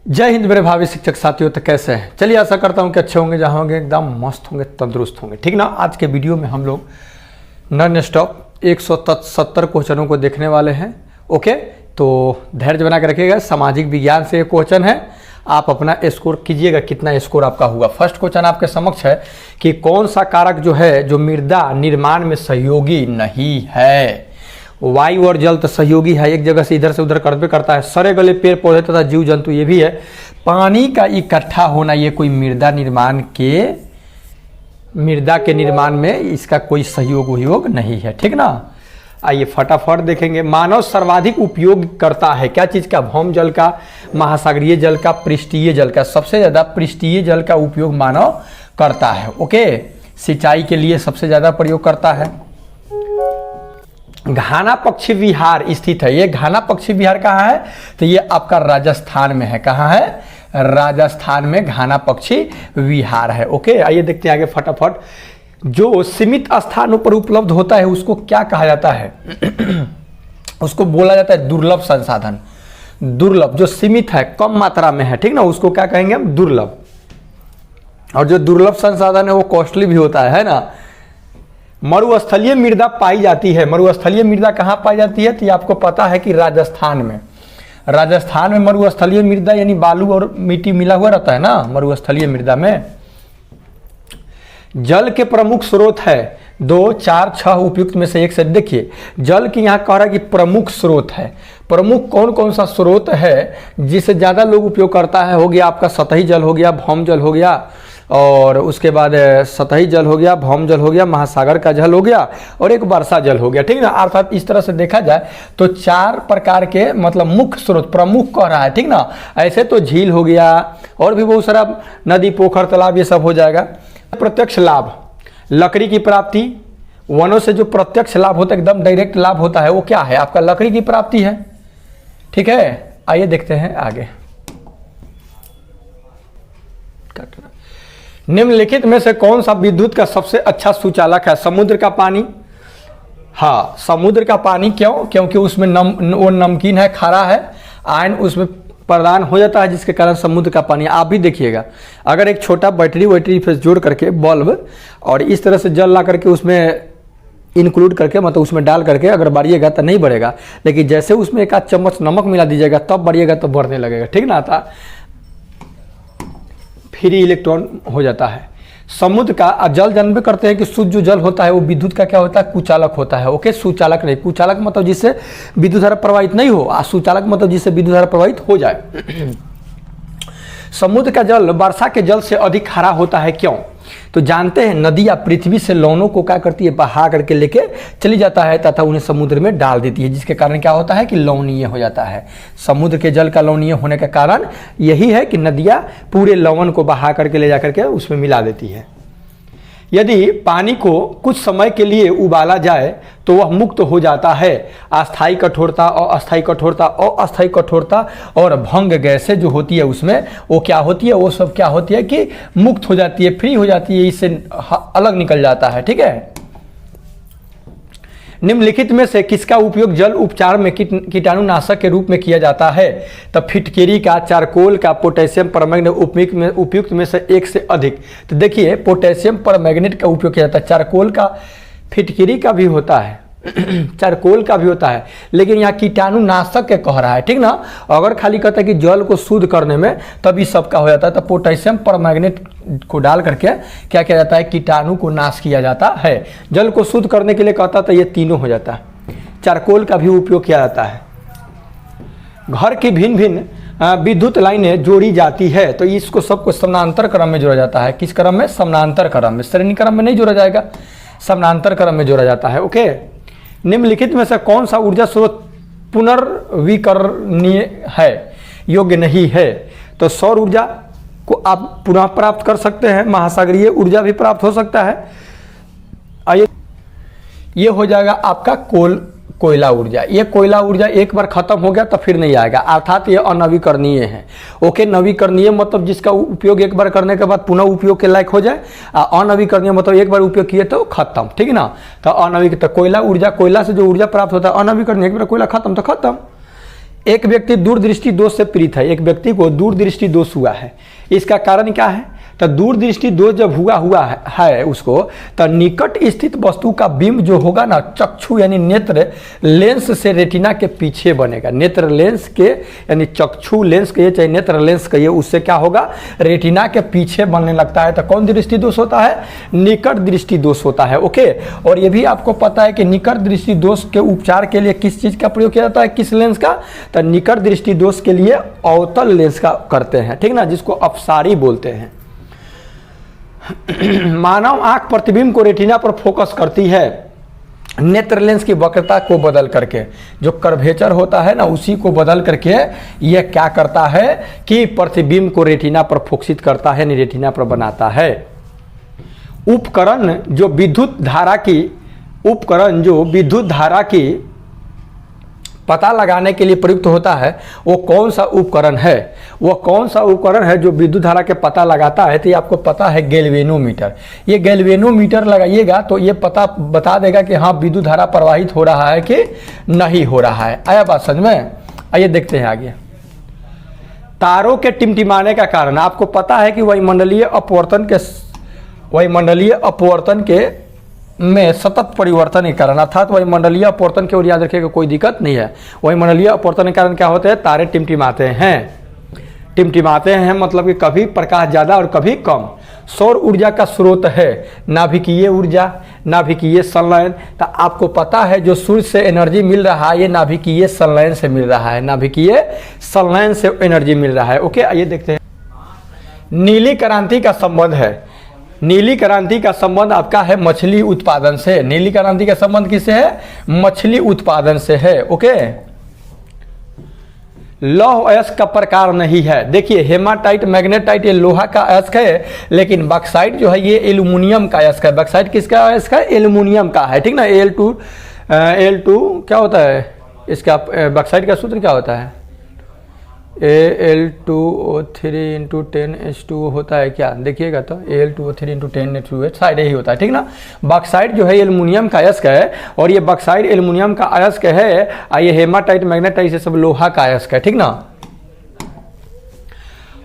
जय हिंद मेरे भावी शिक्षक साथियों। तो कैसे हैं? चलिए आशा करता हूं कि अच्छे होंगे, जहां होंगे एकदम मस्त होंगे, तंदुरुस्त होंगे, ठीक ना। आज के वीडियो में हम लोग नॉन स्टॉप 170 क्वेश्चनों को देखने वाले हैं। ओके, तो धैर्य बना के रखिएगा। सामाजिक विज्ञान से एक क्वेश्चन है, आप अपना स्कोर कीजिएगा, कितना स्कोर आपका हुआ। फर्स्ट क्वेश्चन आपके समक्ष है कि कौन सा कारक जो है जो मृदा निर्माण में सहयोगी नहीं है। वायु और जल तो सहयोगी है, एक जगह से इधर से उधर करबे करता है। सरे गले पेड़ पौधे तथा जीव जंतु ये भी है। पानी का इकट्ठा होना ये कोई मृदा के निर्माण में इसका कोई सहयोग नहीं है, ठीक ना। आइए फटाफट देखेंगे। मानव सर्वाधिक उपयोग करता है क्या चीज का? भौम जल का, महासागरीय जल का, पृष्ठीय जल का। सबसे ज्यादा पृष्ठीय जल का उपयोग मानव करता है। ओके, सिंचाई के लिए सबसे ज्यादा प्रयोग करता है। घाना पक्षी विहार स्थित है। ये घाना पक्षी विहार कहाँ है? तो ये आपका राजस्थान में है। कहाँ है? राजस्थान में घाना पक्षी विहार है। ओके, आइए देखते हैं आगे फटाफट। जो सीमित स्थानों पर उपलब्ध होता है उसको क्या कहा जाता है? उसको बोला जाता है दुर्लभ संसाधन। दुर्लभ जो सीमित है, कम मात्रा में है, ठीक ना, उसको क्या कहेंगे हम? दुर्लभ। और जो दुर्लभ संसाधन है वो कॉस्टली भी होता है ना। मरुस्थलीय मृदा पाई जाती है। मरुस्थलीय मृदा कहाँ पाई जाती है? तो ये आपको पता है कि राजस्थान में। राजस्थान में मरुस्थलीय मृदा यानी बालू और मिट्टी मिला हुआ रहता है ना मरुस्थलीय मृदा में। जल के प्रमुख स्रोत है 2, 4, 6 उपयुक्त में से एक से। देखिए जल की यहाँ कह रहा है कि प्रमुख स्रोत है। प्रमुख कौन कौन सा स्रोत है जिसे ज्यादा लोग उपयोग करता है? हो गया आपका सतही जल, हो गया भौम जल, हो गया और उसके बाद सतही जल हो गया, भौम जल हो गया, महासागर का जल हो गया और एक वर्षा जल हो गया, ठीक ना। अर्थात इस तरह से देखा जाए तो 4 प्रकार के मतलब मुख्य स्रोत प्रमुख कह रहा है, ठीक ना। ऐसे तो झील हो गया और भी बहुत सारा नदी, पोखर, तालाब ये सब हो जाएगा। प्रत्यक्ष लाभ, लकड़ी की प्राप्ति। वनों से जो प्रत्यक्ष लाभ होता है, एकदम डायरेक्ट लाभ होता है, वो क्या है? आपका लकड़ी की प्राप्ति है, ठीक है। आइए देखते हैं आगे। निम्नलिखित में से कौन सा विद्युत का सबसे अच्छा सुचालक है? समुद्र का पानी। हाँ, समुद्र का पानी। क्यों? क्योंकि उसमें वो नमकीन है, खारा है, आयन उसमें प्रदान हो जाता है, जिसके कारण समुद्र का पानी। आप भी देखिएगा, अगर एक छोटा बैटरी फिर जोड़ करके बल्ब और इस तरह से जल ला करके उसमें इंक्लूड करके मतलब उसमें डाल करके अगर बढ़िएगा तो नहीं बढ़ेगा, लेकिन जैसे उसमें एक आध चम्मच नमक मिला दीजिएगा तब बढ़िएगा, तो बढ़ने लगेगा, ठीक ना। था फ्री इलेक्ट्रॉन हो जाता है। समुद्र का जल जानबे करते हैं कि शुद्ध जो जल होता है वो विद्युत का क्या होता है? कुचालक होता है। ओके, सुचालक नहीं। कुचालक मतलब जिससे विद्युत धारा प्रवाहित नहीं हो, सुचालक मतलब जिससे विद्युत धारा प्रवाहित हो जाए। समुद्र का जल वर्षा के जल से अधिक खारा होता है। क्यों? तो जानते हैं नदियां पृथ्वी से लवणों को क्या करती है? बहा करके लेके चली जाता है तथा उन्हें समुद्र में डाल देती है, जिसके कारण क्या होता है कि लवणीय हो जाता है। समुद्र के जल का लवणीय होने का कारण यही है कि नदियां पूरे लवण को बहा करके ले जाकर के उसमें मिला देती है। यदि पानी को कुछ समय के लिए उबाला जाए तो वह मुक्त हो जाता है। अस्थायी कठोरता, अस्थायी कठोरता, अस्थायी कठोरता और भंग गैसें जो होती है उसमें वो क्या होती है? वो सब क्या होती है कि मुक्त हो जाती है, फ्री हो जाती है, इससे अलग निकल जाता है, ठीक है। निम्नलिखित में से किसका उपयोग जल उपचार में कीटाणुनाशक के रूप में किया जाता है? तब फिटकेरी का, चारकोल का, पोटेशियम परमैंगनेट उपयुक्त में से एक से अधिक। तो देखिए पोटेशियम परमैंगनेट का उपयोग किया जाता है, चारकोल का, फिटकेरी का भी होता है, चारकोल का भी होता है, लेकिन यहाँ कीटाणुनाशक के कह रहा है, ठीक ना। अगर खाली कहता है कि जल को शुद्ध करने में तभी सबका हो जाता है, तो पोटेशियम परमैंगनेट को डाल करके क्या किया जाता है? कीटाणु को नाश किया जाता है। जल को शुद्ध करने के लिए कहता तो ये तीनों हो जाता है। चारकोल का भी उपयोग किया जाता है। घर की भिन्न भिन्न विद्युत लाइनें जोड़ी जाती है, तो इसको सबको समानांतर क्रम में जोड़ा जाता है। किस क्रम में? समानांतर क्रम में, श्रेणी क्रम में नहीं जोड़ा जाएगा, समानांतर क्रम में जोड़ा जाता है। ओके, निम्नलिखित में से कौन सा ऊर्जा स्रोत पुनर्नवीकरणीय है, योग्य नहीं है? तो सौर ऊर्जा को आप पुनः प्राप्त कर सकते हैं, महासागरीय ऊर्जा भी प्राप्त हो सकता है। आइए, ये हो जाएगा आपका कोयला ऊर्जा। ये कोयला ऊर्जा एक बार खत्म हो गया तो फिर नहीं आएगा, अर्थात ये अनवीकरणीय है। ओके, नवीकरणीय मतलब जिसका उपयोग एक बार करने के बाद पुनः उपयोग के लायक हो जाए। अनवीकरणीय मतलब एक बार उपयोग किए तो खत्म, ठीक है ना। तो अनवीकरण कोयला ऊर्जा, कोयला से जो ऊर्जा प्राप्त होता है अनवीकरणीय, एक बार कोयला खत्म तो खत्म। एक व्यक्ति दूरदृष्टि दोष से पीड़ित है, एक व्यक्ति को दूरदृष्टि दोष हुआ है, इसका कारण क्या है? तो दूरदृष्टि दोष जब हुआ है उसको, तो निकट स्थित वस्तु का बिंब जो होगा ना, चक्षु यानी नेत्र लेंस से रेटिना के पीछे बनेगा। नेत्र लेंस के यानी चक्षु लेंस कहिए चाहे नेत्र लेंस कहिए, उससे क्या होगा? रेटिना के पीछे बनने लगता है। तो कौन दृष्टि दोष होता है? निकट दृष्टि दोष होता है। ओके, और ये भी आपको पता है कि निकट दृष्टि दोष के उपचार के लिए किस चीज का प्रयोग किया जाता है, किस लेंस का? तो निकट दृष्टि दोष के लिए अवतल लेंस का करते हैं, ठीक ना, जिसको अपसारी बोलते हैं। मानव आंख प्रतिबिंब को रेटिना पर फोकस करती है नेत्र लेंस की वक्रता को बदल करके। जो कर्वेचर होता है ना, उसी को बदल करके यह क्या करता है कि प्रतिबिंब को रेटिना पर फोकसित करता है, रेटिना पर बनाता है। उपकरण जो विद्युत धारा की पता लगाने के लिए प्रयुक्त होता है, वो कौन सा उपकरण है? वो कौन सा उपकरण है जो विद्युत धारा के पता लगाता है? तो ये आपको पता है, गैल्वेनोमीटर। ये गैल्वेनोमीटर लगाइएगा तो ये पता बता देगा कि हाँ विद्युत धारा प्रवाहित हो रहा है कि नहीं हो रहा है। आया बात समझ में? आइए देखते हैं आगे। तारों के टिमटिमाने का कारण आपको पता है कि वायुमंडलीय अपवर्तन के में सतत परिवर्तन के कारण, अर्थात वायुमंडलीय अपवर्तन की ओर याद रखिएगा, कोई दिक्कत नहीं है। वायुमंडलीय अपवर्तन के कारण क्या होते हैं? तारे टिमटिमाते हैं मतलब कि कभी प्रकाश ज़्यादा और कभी कम। सौर ऊर्जा का स्रोत है नाभिकीय ऊर्जा, नाभिकीय संलयन। तो आपको पता है जो सूर्य से एनर्जी मिल रहा है, ये नाभिकीय संलयन से मिल रहा है, नाभिकीय संलयन से एनर्जी मिल रहा है। ओके, आइए देखते हैं। नीली क्रांति का संबंध है, नीली क्रांति का संबंध आपका है मछली उत्पादन से। नीली क्रांति का संबंध किससे है? मछली उत्पादन से है। ओके, लौह अयस्क का प्रकार नहीं है। देखिए हेमाटाइट, मैग्नेटाइट ये लोहा का अयस्क है, लेकिन बॉक्साइट जो है ये एल्यूमिनियम का अयस्क है। बॉक्साइट किसका अयस्क है? एल्यूमिनियम का है, ठीक ना। Al2 क्या होता है इसका? बॉक्साइट का सूत्र क्या होता है? Al2O3 × 10H2 होता है क्या? देखिएगा तो Al2O3 × 10H2 शायद यही होता है, ठीक ना। बॉक्साइट जो है एल्युमिनियम का अयस्क है, और ये बॉक्साइट एल्युमिनियम का अयस्क है। ये हेमाटाइट, मैग्नेटाइट ये सब लोहा का अयस्क है, ठीक ना।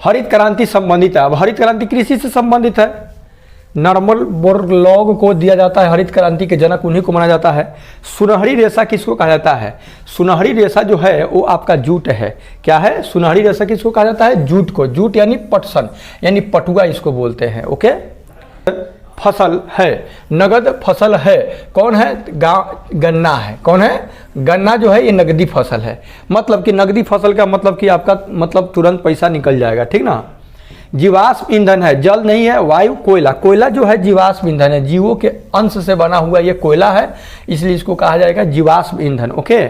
हरित क्रांति संबंधित है। अब हरित क्रांति कृषि से संबंधित है। नॉर्मल बोरलॉग को दिया जाता है हरित क्रांति के जनक, उन्हीं को माना जाता है। सुनहरी रेशा किसको कहा जाता है? सुनहरी रेशा जो है वो आपका जूट है। क्या है? सुनहरी रेशा किसको कहा जाता है? जूट को। जूट यानी पटसन यानी पटुआ इसको बोलते हैं। ओके, फसल है, नगद फसल है। कौन है? गन्ना है। कौन है? गन्ना जो है ये नगदी फसल है। मतलब कि नगदी फसल का मतलब कि आपका मतलब तुरंत पैसा निकल जाएगा, ठीक ना। जीवाश्म ईंधन है, जल नहीं है, वायु, कोयला। कोयला जो है जीवाश्म ईंधन है, जीवों के अंश से बना हुआ ये कोयला है, इसलिए इसको कहा जाएगा जीवाश्म ईंधन। ओके,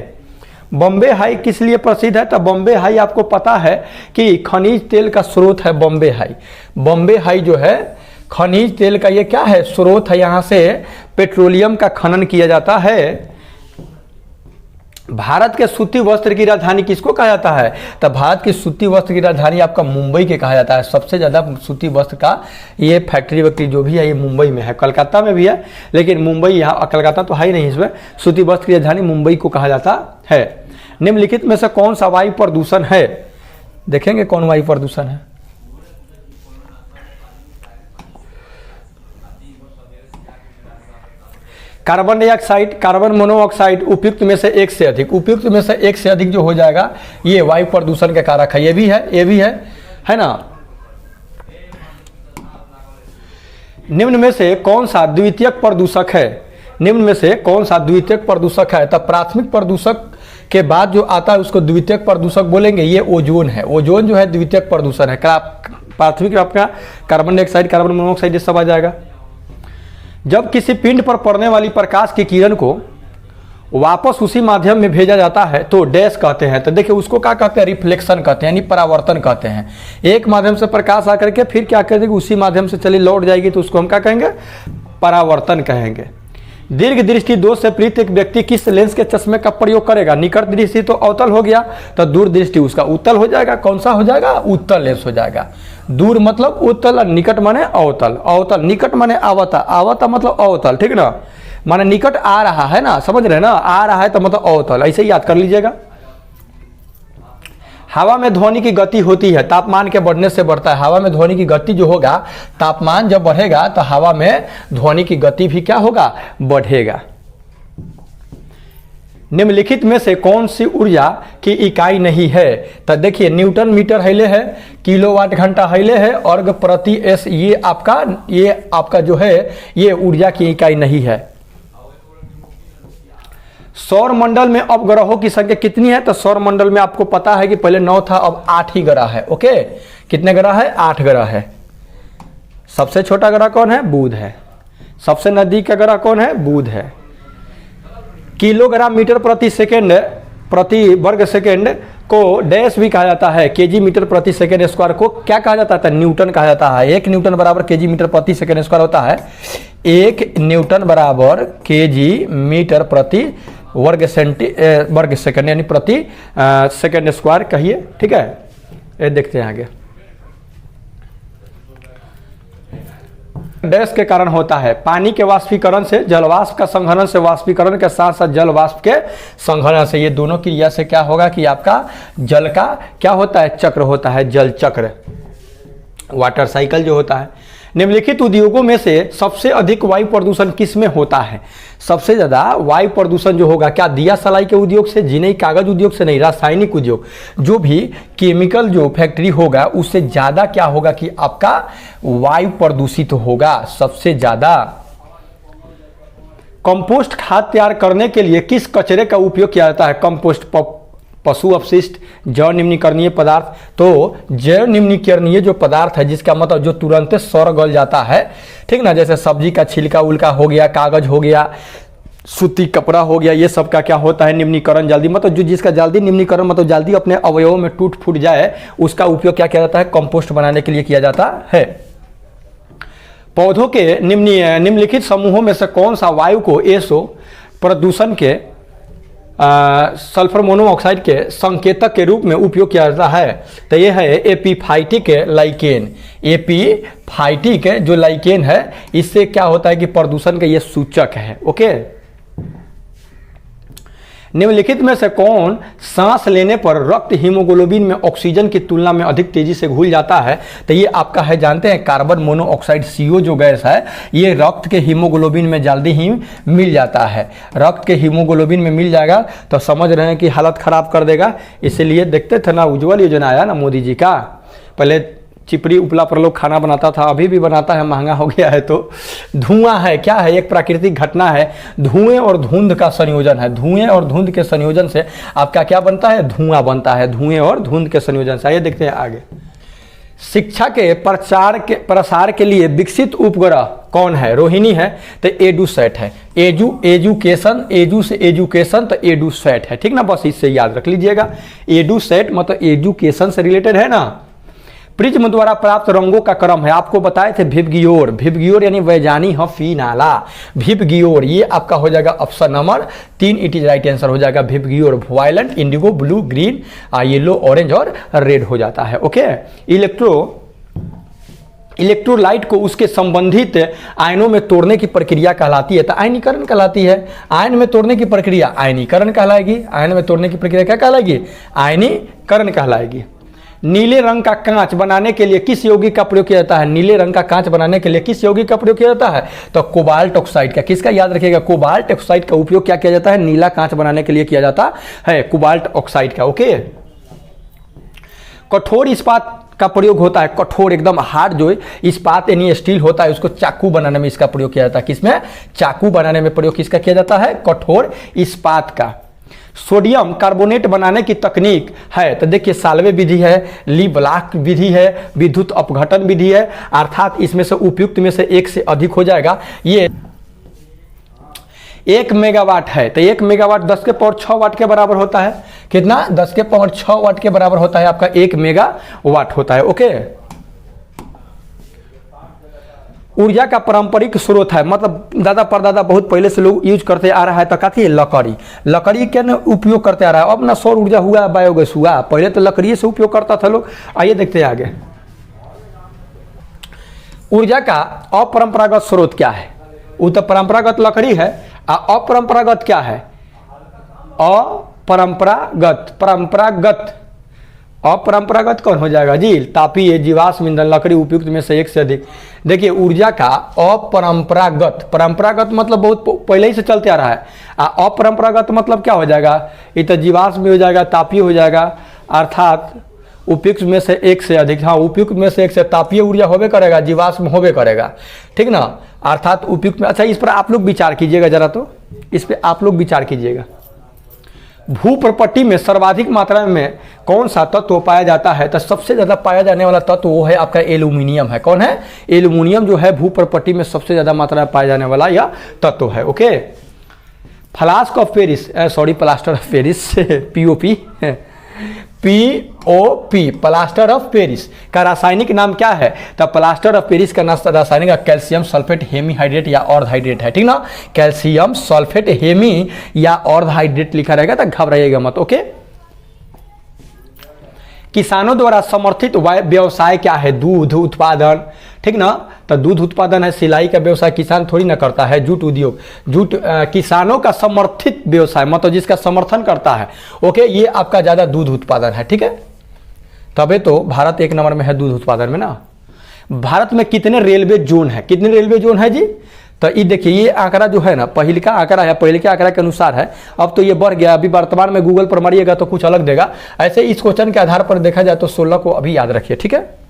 बॉम्बे हाई किस लिए प्रसिद्ध है? तो बॉम्बे हाई आपको पता है कि खनिज तेल का स्रोत है बॉम्बे हाई। बॉम्बे हाई जो है खनिज तेल का ये क्या है? स्रोत है। यहाँ से पेट्रोलियम का खनन किया जाता है। भारत के सूती वस्त्र की राजधानी किसको कहा जाता है? तो भारत की सूती वस्त्र की राजधानी आपका मुंबई के कहा जाता है। सबसे ज़्यादा सूती वस्त्र का ये फैक्ट्री वैक्ट्री जो भी है ये मुंबई में है। कलकत्ता में भी है, लेकिन मुंबई यहाँ, कलकत्ता तो है ही नहीं, इसमें सूती वस्त्र की राजधानी मुंबई को कहा जाता है। निम्नलिखित में से कौन सा वायु प्रदूषण है? देखेंगे कौन वायु प्रदूषण है। कार्बन डाइऑक्साइड, कार्बन मोनोऑक्साइड, उपयुक्त में से एक से अधिक। उपयुक्त में से एक से अधिक जो हो जाएगा ये वायु प्रदूषण के कारक है। ये भी है ना। निम्न में से कौन सा द्वितीयक प्रदूषक है? निम्न में से कौन सा द्वितीयक प्रदूषक है? तो प्राथमिक प्रदूषक के बाद जो आता है उसको द्वितीयक प्रदूषक बोलेंगे। ये ओजोन है। ओजोन जो है द्वितीयक प्रदूषण है। प्राथमिक आपका कार्बन डाइऑक्साइड, कार्बन मोनोऑक्साइड ये सब आ जाएगा। जब किसी पिंड पर पड़ने वाली प्रकाश की किरण को वापस उसी माध्यम में भेजा जाता है तो डैश कहते हैं। तो देखिए उसको क्या कहते हैं? रिफ्लेक्शन कहते हैं, यानी परावर्तन कहते हैं। एक माध्यम से प्रकाश आकर के फिर क्या कर देगी? उसी माध्यम से चली लौट जाएगी, तो उसको हम क्या कहेंगे? परावर्तन कहेंगे। दीर्घ दृष्टि दोष से पीड़ित एक व्यक्ति किस लेंस के चश्मे का प्रयोग करेगा? निकट दृष्टि तो अवतल हो गया, तो दूर दृष्टि उसका उत्तल हो जाएगा। कौन सा हो जाएगा? उत्तल लेंस हो जाएगा। दूर मतलब उत्तल और निकट माने अवतल। अवतल, निकट माने आवता, आवता मतलब अवतल, ठीक ना। माने निकट आ रहा है ना, समझ रहे ना, आ रहा है तो मतलब अवतल, ऐसे ही याद कर लीजिएगा। हवा में ध्वनि की गति होती है, तापमान के बढ़ने से बढ़ता है। हवा में ध्वनि की गति जो होगा, तापमान जब बढ़ेगा तो हवा में ध्वनि की गति भी क्या होगा, बढ़ेगा। निम्नलिखित में से कौन सी ऊर्जा की इकाई नहीं है? तो देखिए न्यूटन मीटर हैले है, किलोवाट घंटा हैले है, अर्ग प्रति एस, ये आपका जो है ये ऊर्जा की इकाई नहीं है। सौर मंडल में अब ग्रहों की संख्या कितनी है? तो सौर मंडल में आपको पता है कि पहले 9 था, अब 8 ही ग्रह है। ओके, कितने ग्रह है? 8 ग्रह है। सबसे छोटा ग्रह कौन है? बुध है। सबसे नजदीक का ग्रह कौन है? बुध है। किलोग्राम मीटर प्रति सेकेंड प्रति वर्ग सेकेंड को डैश भी कहा जाता है, केजी मीटर प्रति सेकेंड स्क्वायर को क्या कहा जाता है? न्यूटन कहा जाता है। 1 न्यूटन बराबर केजी मीटर प्रति सेकेंड स्क्वायर होता है। 1 न्यूटन बराबर केजी मीटर प्रति वर्ग सेकेंड यानी प्रति सेकेंड स्क्वायर कहिए। ठीक है, ये देखते हैं आगे। डैश के कारण होता है, पानी के वाष्पीकरण से, जलवाष्प का संघनन से, वाष्पीकरण के साथ साथ जलवाष्प के संघनन से। ये दोनों क्रिया से क्या होगा कि आपका जल का क्या होता है? चक्र होता है, जल चक्र, वाटर साइकिल जो होता है। निम्नलिखित उद्योगों में से सबसे अधिक वायु प्रदूषण किस में होता है? सबसे ज्यादा वायु प्रदूषण जो होगा, क्या दिया सलाई के उद्योग से? जी नहीं, कागज उद्योग से नहीं, रासायनिक उद्योग, जो भी केमिकल जो फैक्ट्री होगा उससे ज्यादा क्या होगा कि आपका वायु प्रदूषित होगा सबसे ज्यादा। कंपोस्ट खाद तैयार करने के लिए किस कचरे का उपयोग किया जाता है? कंपोस्ट, पशु अपशिष्ट, जैव निम्नीकरणीय पदार्थ। तो जैव निम्नीकरणीय जो पदार्थ है, जिसका मतलब जो तुरंत सड़ गल जाता है, ठीक ना, जैसे सब्जी का छिलका उल्का हो गया, कागज हो गया, सूती कपड़ा हो गया, ये सब का क्या होता है? निम्नीकरण जल्दी, मतलब जो जिसका जल्दी निम्नीकरण मतलब जल्दी अपने अवयवों में टूट फूट जाए, उसका उपयोग क्या किया जाता है? कंपोस्ट बनाने के लिए किया जाता है। पौधों के निम्नलिखित समूहों में से कौन सा वायु को एसो प्रदूषण के सल्फर मोनोऑक्साइड के संकेतक के रूप में उपयोग किया जाता है? तो ये है एपीफाइटिक लाइकेन। एपीफाइटिक जो लाइकेन है, इससे क्या होता है कि प्रदूषण का ये सूचक है। ओके, निम्नलिखित में से कौन सांस लेने पर रक्त हीमोग्लोबिन में ऑक्सीजन की तुलना में अधिक तेजी से घुल जाता है? तो ये आपका है, जानते हैं, कार्बन मोनोऑक्साइड, CO जो गैस है, ये रक्त के हीमोग्लोबिन में जल्दी ही मिल जाता है। रक्त के हीमोग्लोबिन में मिल जाएगा तो समझ रहे हैं कि हालत खराब कर देगा। इसीलिए देखते थे ना, उज्ज्वल योजना आया ना मोदी जी का, पहले चिपड़ी उपला पर लोग खाना बनाता था, अभी भी बनाता है, महंगा हो गया है। तो धुआं है, क्या है? एक प्राकृतिक घटना है, धुएं और धुंध का संयोजन है। धुएं और धुंध के संयोजन से आपका क्या बनता है? धुआं बनता है, धुएं और धुंध के संयोजन से। आइए देखते हैं आगे। शिक्षा के प्रसार के लिए विकसित उपग्रह कौन है? रोहिणी है, तो एडुसैट है। एजुकेशन, एजू से एजुकेशन, तो एडुसैट है। ठीक ना, बस इससे याद रख लीजिएगा। एडुसैट मतलब एजुकेशन से रिलेटेड है ना। प्रिज्म द्वारा प्राप्त रंगों का क्रम है, आपको बताए थे विबग्योर। विबग्योर यानी वैजानी हफीनाला, विबग्योर, ये आपका हो जाएगा option number 3, it is right answer हो जाएगा VIBGYOR. Violent, Indigo, blue, green, yellow, orange और रेड हो जाता है। ओके, इलेक्ट्रोलाइट को उसके संबंधित आयनों में तोड़ने की प्रक्रिया कहलाती है, तो आयनीकरण कहलाती है। आयन में तोड़ने की प्रक्रिया आयनीकरण कहलाएगी। आयन में तोड़ने की प्रक्रिया क्या कहलाएगी? आयनीकरण कहलाएगी। नीले रंग का कांच बनाने के लिए किस यौगिक का प्रयोग किया जाता है? नीले रंग का कांच बनाने के लिए किस यौगिक का प्रयोग किया जाता है? तो कोबाल्ट ऑक्साइड का। किसका? याद रखिएगा, कोबाल्ट ऑक्साइड का उपयोग क्या किया जाता है? नीला कांच बनाने के लिए किया जाता है, कोबाल्ट ऑक्साइड का। ओके, कठोर इस्पात का प्रयोग होता है, कठोर एकदम हार्ड जो इस्पात यानी स्टील होता है, उसको चाकू बनाने में इसका प्रयोग किया जाता है। किसमें? चाकू बनाने में प्रयोग किसका किया जाता है? कठोर इस्पात का। सोडियम कार्बोनेट बनाने की तकनीक है, तो देखिए साल्वे विधि है, ली ब्लॉक विधि है, विद्युत अपघटन विधि है, अर्थात इसमें से उपयुक्त में से एक से अधिक हो जाएगा। ये 1 मेगावाट है, तो 1 मेगावाट 10 के पावर 6 वाट के बराबर होता है। कितना? 10 के पावर 6 वाट के बराबर होता है आपका 1 मेगावाट होता है। ओके, ऊर्जा का पारंपरिक स्रोत है, मतलब दादा परदादा बहुत पहले से लोग यूज करते आ रहा है, तो कहती है लकड़ी। लकड़ी के न उपयोग करते आ रहा है। अब ना सौर ऊर्जा हुआ, बायोगैस हुआ, पहले तो लकड़ी से उपयोग करता था लोग। आइए देखते हैं आगे। ऊर्जा का अपरंपरागत स्रोत क्या है? वो तो परंपरागत लकड़ी है, अपरंपरागत क्या है? अपरंपरागत, परंपरागत अपरंपरागत कौन हो जाएगा जी? तापीय, जीवाश्म ईंधन, लकड़ी, उपयुक्त में से एक से अधिक। देखिए ऊर्जा का अपरंपरागत, परंपरागत मतलब बहुत पहले ही से चलते आ रहा है, अपरंपरागत मतलब क्या हो जाएगा? ये तो जीवाश्म में हो जाएगा, तापीय हो जाएगा, अर्थात उपयुक्त में से एक से अधिक। हाँ, उपयुक्त में से एक से, तापीय ऊर्जा होबे करेगा, जीवाश्म होबे करेगा, ठीक ना, अर्थात उपयुक्त में। अच्छा, इस पर आप लोग विचार कीजिएगा जरा, तो इस पर आप लोग विचार कीजिएगा। भू प्रपट्टी में सर्वाधिक मात्रा में कौन सा तत्व पाया जाता है? तो सबसे ज्यादा पाया जाने वाला तत्व वो है आपका एल्यूमिनियम है। कौन है? एल्यूमिनियम जो है भू प्रपट्टी में सबसे ज्यादा मात्रा में पाया जाने वाला यह तत्व है। Okay, flask of Paris, sorry plaster of Paris, POP, POP, plaster of Paris का रासायनिक नाम क्या है? तो प्लास्टर ऑफ पेरिस का रासायनिक कैल्शियम सल्फेट हेमीहाइड्रेट या ऑर्धहाइड्रेट है, ठीक ना, कैल्शियम सल्फेट हेमी या ऑर्धहाइड्रेट लिखा रहेगा, तो घबराइएगा मत। ओके, किसानों द्वारा समर्थित व्यवसाय क्या है? दूध उत्पादन, ठीक ना, तो दूध उत्पादन है, सिलाई का व्यवसाय किसान थोड़ी ना करता है, जूट उद्योग, जूट किसानों का समर्थित व्यवसाय मतलब जिसका समर्थन करता है। ओके, ये आपका ज्यादा दूध उत्पादन है, ठीक है, तबे तो भारत एक नंबर में है दूध उत्पादन में ना। भारत में कितने रेलवे जोन है? कितने रेलवे जोन है जी? तो ये देखिए, ये आंकड़ा जो है ना, पहले का आंकड़ा है, पहले के आंकड़ा के अनुसार है, अब तो ये बढ़ गया। अभी वर्तमान में गूगल पर मारिएगा तो कुछ अलग देगा। ऐसे इस क्वेश्चन के आधार पर देखा जाए तो 16 को अभी याद रखिए, ठीक है।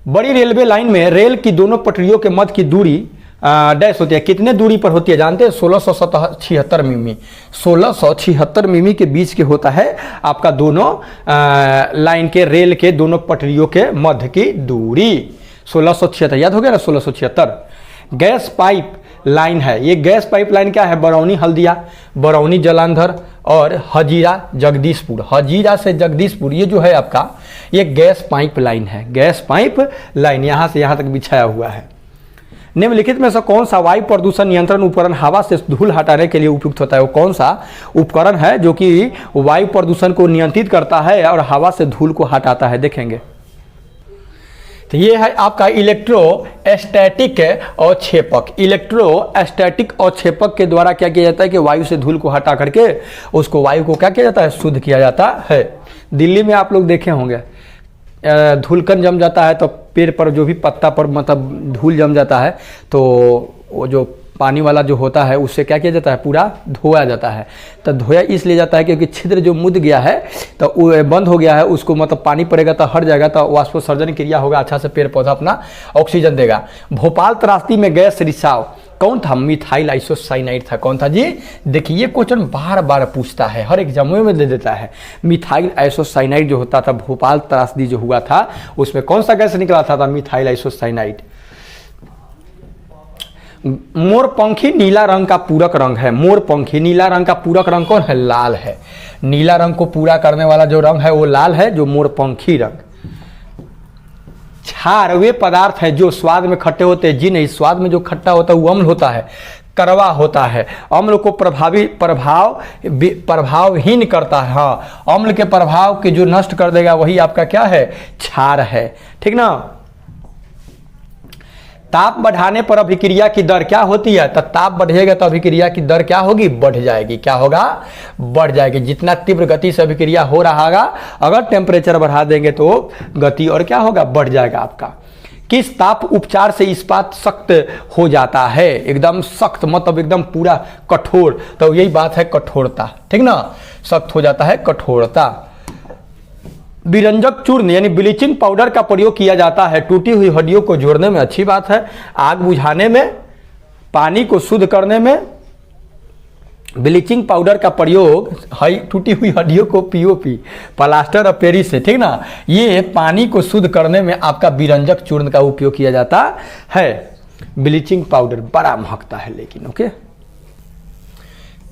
बड़ी रेलवे लाइन में रेल की दोनों पटरियों के मध्य की दूरी डैश होती है, कितने दूरी पर होती है जानते हैं? 1676 मिमी, 1676 मिमी के बीच के होता है आपका दोनों लाइन के, रेल के दोनों पटरियों के मध्य की दूरी 1676, याद हो गया ना, 1676। गैस पाइप लाइन है, ये गैस पाइप लाइन क्या है? बरौनी हल्दिया, बरौनी जलांधर और हजीरा जगदीशपुर, हजीरा से जगदीशपुर, ये जो है आपका ये गैस पाइप लाइन है, गैस पाइप लाइन यहाँ से यहाँ तक बिछाया हुआ है। निम्नलिखित में से कौन सा वायु प्रदूषण नियंत्रण उपकरण हवा से धूल हटाने के लिए उपयुक्त होता है? वो कौन सा उपकरण है जो कि वायु प्रदूषण को नियंत्रित करता है और हवा से धूल को हटाता है? देखेंगे तो ये है आपका इलेक्ट्रोस्टैटिक अवक्षेपक। इलेक्ट्रोस्टैटिक अवक्षेपक के द्वारा क्या किया जाता है कि वायु से धूल को हटा करके उसको, वायु को क्या किया जाता है? शुद्ध किया जाता है। दिल्ली में आप लोग देखे होंगे, धूलकण जम जाता है तो पेड़ पर जो भी पत्ता पर मतलब धूल जम जाता है, तो वो जो पानी वाला जो होता है उससे क्या किया जाता है? पूरा धोया जाता है। तो धोया इसलिए जाता है क्योंकि छिद्र जो मुद गया है तो वो बंद हो गया है, उसको मतलब पानी पड़ेगा तो हट जाएगा, तो वाष्पोत्सर्जन क्रिया होगा, अच्छा से पेड़ पौधा अपना ऑक्सीजन देगा। भोपाल त्रासदी में गैस रिसाव कौन था? मिथाइल आइसोसाइनाइड था। कौन था जी? देखिए ये क्वेश्चन बार बार पूछता है, हर एग्जामों में दे देता है। मिथाइल आइसोसाइनाइड जो होता था, भोपाल त्रासदी जो हुआ था उसमें कौन सा गैस निकला था? Methyl isocyanide. मोरपंखी नीला रंग का पूरक रंग है। मोरपंखी नीला रंग का पूरक रंग कौन है? लाल है। नीला रंग को पूरा करने वाला जो रंग है वो लाल है, जो मोरपंखी रंग। क्षार वे पदार्थ हैं जो स्वाद में खट्टे होते हैं। जी नहीं, स्वाद में जो खट्टा होता है वो अम्ल होता है, कड़वा होता है। अम्ल को प्रभावहीन करता है। हाँ, अम्ल के प्रभाव के जो नष्ट कर देगा वही आपका क्या है? क्षार है, ठीक ना। ताप बढ़ाने पर अभिक्रिया की दर क्या होती है? तो ताप बढ़ेगा तो अभिक्रिया की दर क्या होगी? बढ़ जाएगी। क्या होगा? बढ़ जाएगी। जितना तीव्र गति से अभिक्रिया हो रहा होगा, अगर टेम्परेचर बढ़ा देंगे तो गति और क्या होगा? बढ़ जाएगा आपका। किस ताप उपचार से इस्पात सख्त हो जाता है? एकदम सख्त मतलब एकदम पूरा कठोर, तो यही बात है कठोरता, ठीक ना, सख्त हो जाता है कठोरता। विरंजक चूर्ण यानी ब्लीचिंग पाउडर का प्रयोग किया जाता है टूटी हुई हड्डियों को जोड़ने में। अच्छी बात है। आग बुझाने में, पानी को शुद्ध करने में ब्लीचिंग पाउडर का प्रयोग टूटी हुई हड्डियों को पीओपी, प्लास्टर ऑफ पेरिस से, ठीक ना, ये पानी को शुद्ध करने में आपका विरंजक चूर्ण का उपयोग किया जाता है। ब्लीचिंग पाउडर बड़ा महकता है लेकिन। ओके,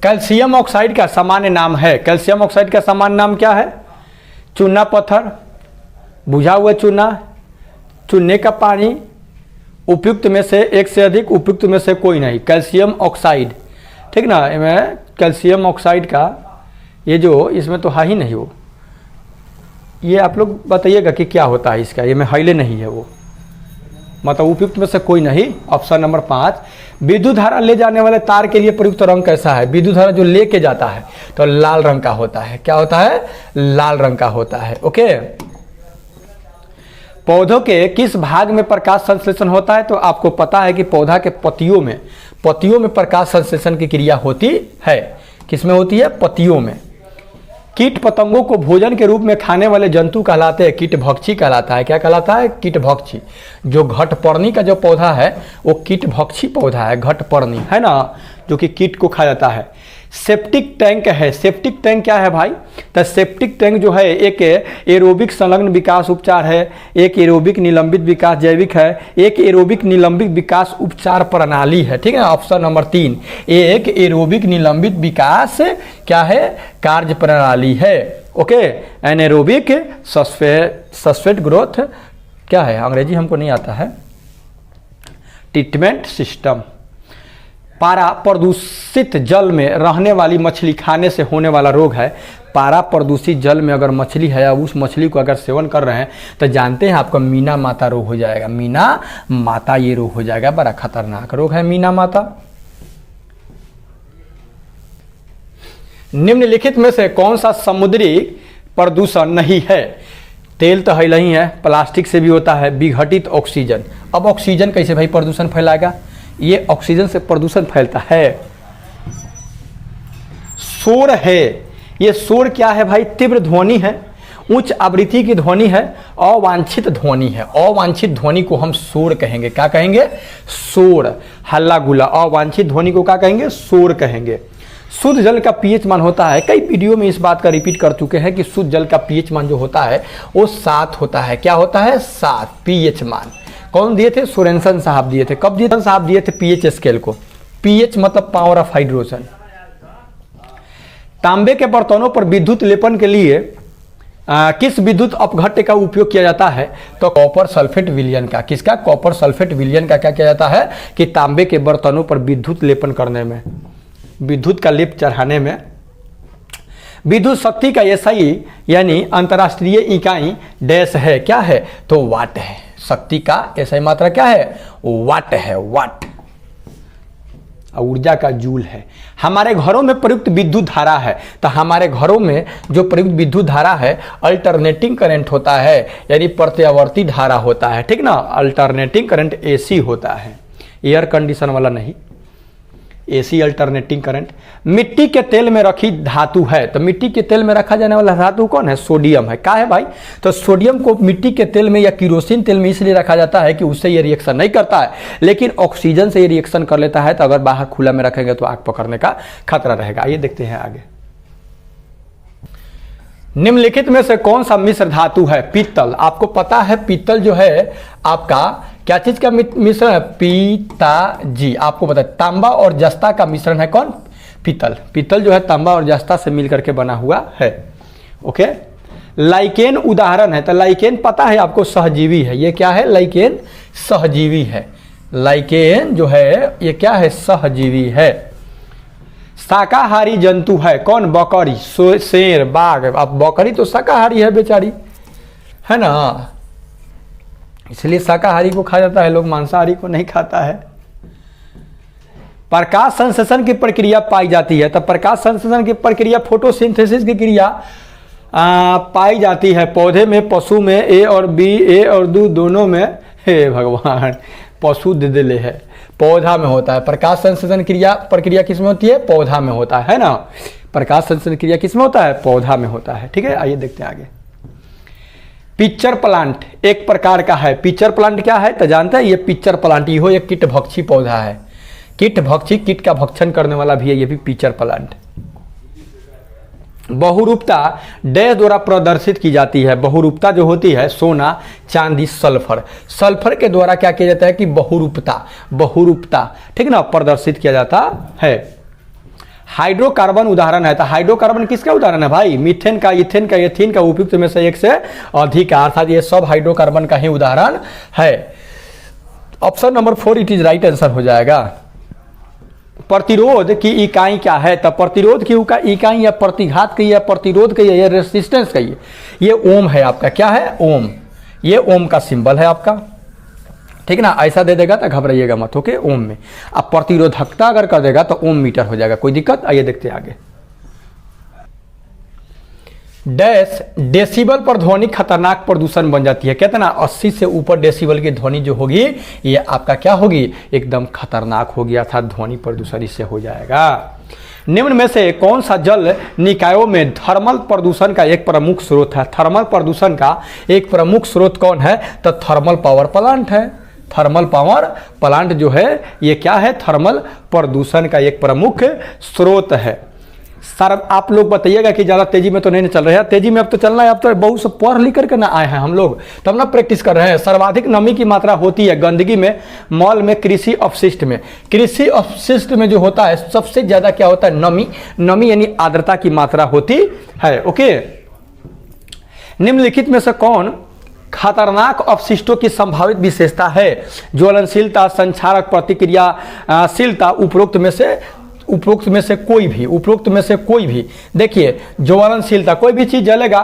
कैल्शियम ऑक्साइड का सामान्य नाम है। कैल्शियम ऑक्साइड का सामान्य नाम क्या है? चूना पत्थर, बुझा हुआ चूना, चूने का पानी, उपयुक्त में से एक से अधिक, उपयुक्त में से कोई नहीं। कैल्शियम ऑक्साइड, ठीक ना, मैं कैल्शियम ऑक्साइड का ये जो इसमें तो है ही नहीं वो, ये आप लोग बताइएगा कि क्या होता है इसका, ये में हाईले नहीं है वो। मतलब उपयुक्त में से कोई नहीं। Option number 5। विद्युत धारा ले जाने वाले तार के लिए प्रयुक्त रंग कैसा है? विद्युत धारा जो लेके जाता है तो लाल रंग का होता है। क्या होता है? लाल रंग का होता है। ओके। पौधों के किस भाग में प्रकाश संश्लेषण होता है? तो आपको पता है कि पौधा के पत्तियों में प्रकाश संश्लेषण की क्रिया होती है। किसमें होती है? पत्तियों में। कीट पतंगों को भोजन के रूप में खाने वाले जंतु कहलाते हैं कीटभक्षी कहलाता है। क्या कहलाता है? कीटभक्षी। जो घटपर्णी का जो पौधा है वो कीटभक्षी पौधा है, घटपर्णी है ना, जो कि कीट को खा जाता है। सेप्टिक टैंक है। सेप्टिक टैंक क्या है भाई? तो सेप्टिक टैंक जो है एक एरोबिक संलग्न विकास उपचार है, एक एरोबिक निलंबित विकास जैविक है, एक एरोबिक निलंबित विकास उपचार प्रणाली है। ठीक है, ऑप्शन नंबर 3 एक एरोबिक निलंबित विकास क्या है? कार्य प्रणाली है। ओके। एनाएरोबिक सब्सट्रेट ग्रोथ क्या है? अंग्रेजी हमको नहीं आता है। Treatment system. पारा प्रदूषित जल में रहने वाली मछली खाने से होने वाला रोग है। पारा प्रदूषित जल में अगर मछली है, अब उस मछली को अगर सेवन कर रहे हैं तो जानते हैं आपका मीना माता रोग हो जाएगा। मीना माता ये रोग हो जाएगा, बड़ा खतरनाक रोग है मीना माता। निम्नलिखित में से कौन सा समुद्री प्रदूषण नहीं है? तेल तो है नहीं है, प्लास्टिक से भी होता है, विघटित ऑक्सीजन। अब ऑक्सीजन कैसे भाई प्रदूषण फैलाएगा? ये ऑक्सीजन से प्रदूषण फैलता है। शोर है। ये शोर क्या है भाई? तीव्र ध्वनि है, उच्च आवृत्ति की ध्वनि है, अवांछित ध्वनि है। अवांछित ध्वनि को हम शोर कहेंगे। क्या कहेंगे? शोर, हल्ला गुल्ला। अवांछित ध्वनि को क्या कहेंगे? शोर कहेंगे। शुद्ध जल का पीएच मान होता है, कई वीडियो में इस बात का रिपीट कर चुके हैं कि शुद्ध जल का पीएच मान जो होता है वो 7 होता है। क्या होता है? 7 पीएच मान। कौन दिए थे? सोरेनसन साहब दिए थे। कब दिए थे साहब? दिए थे पीएच स्केल को। पीएच मतलब पावर ऑफ हाइड्रोजन। तांबे के बर्तनों पर विद्युत लेपन के लिए किस विद्युत अपघट्य का उपयोग किया जाता है? तो कॉपर सल्फेट विलयन का। किसका? कॉपर सल्फेट विलयन का। क्या किया जाता है कि तांबे के बर्तनों पर विद्युत लेपन करने में, विद्युत का लेप चढ़ाने में। विद्युत शक्ति का एसआई यानी अंतरराष्ट्रीय इकाई डैश है। क्या है? तो वाट है। शक्ति का एसआई मात्रा क्या है? वाट है, वाट। ऊर्जा का जूल है। हमारे घरों में प्रयुक्त विद्युत धारा है, तो हमारे घरों में जो प्रयुक्त विद्युत धारा है अल्टरनेटिंग करंट होता है, यानी प्रत्यावर्ती धारा होता है। ठीक ना? अल्टरनेटिंग करंट एसी होता है, एयर कंडीशन वाला नहीं, एसी अल्टरनेटिंग करंट। मिट्टी के तेल में रखी धातु है, तो मिट्टी के तेल में रखा जाने वाला धातु कौन है? सोडियम है। क्या है भाई? तो सोडियम को मिट्टी के तेल में या किरोसिन तेल में इसलिए रखा जाता है कि उससे ये रिएक्शन नहीं करता है, लेकिन ऑक्सीजन से ये रिएक्शन कर लेता है। तो अगर बाहर खुला में रखेंगे तो आग पकड़ने का खतरा रहेगा। ये देखते हैं आगे। निम्नलिखित में से कौन सा मिश्र धातु है? पीतल। आपको पता है पीतल जो है आपका क्या चीज का मिश्रण है? पिताजी। आपको पता है तांबा और जस्ता का मिश्रण है कौन? पीतल। पीतल जो है तांबा और जस्ता से मिलकर के बना हुआ है। ओके। लाइकेन उदाहरण है, तो लाइकेन पता है आपको सहजीवी है। ये क्या है? लाइकेन सहजीवी है। लाइकेन जो है ये क्या है? सहजीवी है। शाकाहारी जंतु है कौन? बकरी, शेर, बाघ। अब बकरी तो शाकाहारी है बेचारी, है ना, इसलिए शाकाहारी को खा जाता है लोग, मांसाहारी को नहीं खाता है। प्रकाश संश्लेषण की प्रक्रिया पाई जाती है, तो प्रकाश संश्लेषण की प्रक्रिया फोटोसिंथेसिस की क्रिया पाई जाती है पौधे में, पशु में, ए और बी, ए और दू दोनों में। हे भगवान, पशु दे दिले है, पौधा में होता है। प्रकाश संश्लेषण क्रिया प्रक्रिया किस में होती है? पौधा में होता है ना। प्रकाश संश्लेषण क्रिया किस में होता है? पौधा में होता है। ठीक है, आइए देखते हैं आगे। पिक्चर प्लांट एक प्रकार का है। पिक्चर प्लांट क्या है? तो जानते हैं ये पिक्चर प्लांट ये हो एक कीटभक्षी पौधा है। कीटभक्षी, कीट का भक्षण करने वाला भी है ये भी पिक्चर प्लांट। बहुरूपता डैश द्वारा प्रदर्शित की जाती है। बहुरूपता जो होती है सोना, चांदी, सल्फर। सल्फर के द्वारा क्या किया जाता है कि बहुरूपता ठीक ना प्रदर्शित किया जाता है। हाइड्रोकार्बन उदाहरण है, तो हाइड्रोकार्बन किसका उदाहरण है भाई? मीथेन का, इथेन का, एथीन का, उपयुक्त में से एक से अधिक, अर्थात ये सब हाइड्रोकार्बन का ही उदाहरण है। Option number 4 it is right answer हो जाएगा। प्रतिरोध की इकाई क्या है? तो प्रतिरोध की इकाई या प्रतिघात की या प्रतिरोध की या रेसिस्टेंस का ये ओम है आपका। क्या है? ओम। ये ओम का सिंबल है आपका। ठीक ना, ऐसा दे देगा तो घबराइएगा मत, ओके, ओम में। अब प्रतिरोधकता अगर कर देगा तो ओम मीटर हो जाएगा, कोई दिक्कत? आइए देखते हैं आगे। डैश डेसिबल पर ध्वनि खतरनाक प्रदूषण बन जाती है। कहते हैं ना 80 से ऊपर डेसिबल की ध्वनि जो होगी ये आपका क्या होगी, एकदम खतरनाक होगी, अर्थात ध्वनि प्रदूषण इससे हो जाएगा। निम्न में से कौन सा जल निकायों में थर्मल प्रदूषण का एक प्रमुख स्रोत है? थर्मल प्रदूषण का एक प्रमुख स्रोत कौन है? तो थर्मल पावर प्लांट है। थर्मल पावर प्लांट जो है ये क्या है, थर्मल प्रदूषण का एक प्रमुख स्रोत है। सर आप लोग बताइएगा कि ज़्यादा तेजी में तो नहीं चल रहे हैं, तेजी में अब तो चलना है, अब तो बहुत से पढ़ लिख करके ना आए हैं हम लोग, तब ना प्रैक्टिस कर रहे हैं। सर्वाधिक नमी की मात्रा होती है गंदगी में, मॉल में, कृषि अपशिष्ट में। कृषि अपशिष्ट में जो होता है सबसे ज़्यादा क्या होता है, नमी। नमी यानी आर्द्रता की मात्रा होती है, ओके। निम्नलिखित में से कौन खतरनाक अपशिष्टों की संभावित विशेषता है? ज्वलनशीलता, संक्षारक प्रतिक्रियाशीलता, उपरोक्त में से कोई भी। देखिए ज्वलनशीलता, कोई भी चीज जलेगा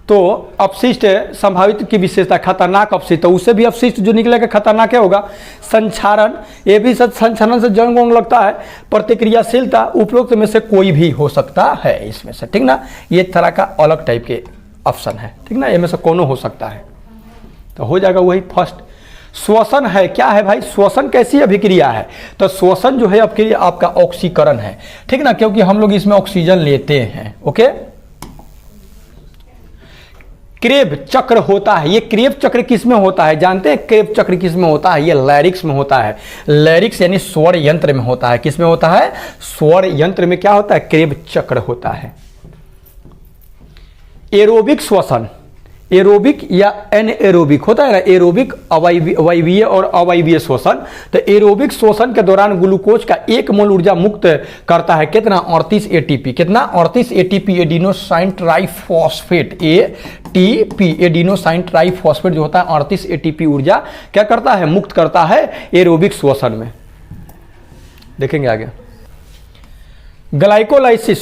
तो अपशिष्ट संभावित की विशेषता खतरनाक अपशिष्ट, तो उससे भी अपशिष्ट जो निकलेगा खतरनाक क्या होगा? संक्षारण, ये भी संक्षारण से जंग वंग लगता है। प्रतिक्रियाशीलता, उपरोक्त में से कोई भी हो सकता है इसमें से, ठीक ना। ये तरह का अलग टाइप के ऑप्शन है, ठीक ना, इनमें से कोनो हो सकता है, तो हो जाएगा वही फर्स्ट। श्वसन है, क्या है भाई? श्वसन कैसी अभिक्रिया है? तो श्वसन जो है आपका ऑक्सीकरण है, ठीक ना, क्योंकि हम लोग इसमें ऑक्सीजन लेते हैं, ओके। क्रेब चक्र होता है, ये क्रेब चक्र किस में होता है जानते हैं? क्रेब चक्र किस में होता है? ये लैरिक्स में होता है। लैरिक्स यानी स्वर यंत्र में होता है। किस में होता है? स्वर यंत्र में क्या होता है? क्रेब चक्र होता है। एरोबिक श्वसन, एरोबिक या एनएरोबिक होता है ना, एरोबिक अवायवीय और अवायवीय श्वसन। तो एरोबिक श्वसन के दौरान ग्लूकोज का 1 मोल ऊर्जा मुक्त करता है, कितना? 38 एटीपी। कितना? 38 ATP, adenosine triphosphate, ATP, adenosine triphosphate जो होता है 38 एटीपी ऊर्जा क्या करता है? मुक्त करता है एरोबिक श्वसन में। देखेंगे आगे। ग्लाइकोलाइसिस,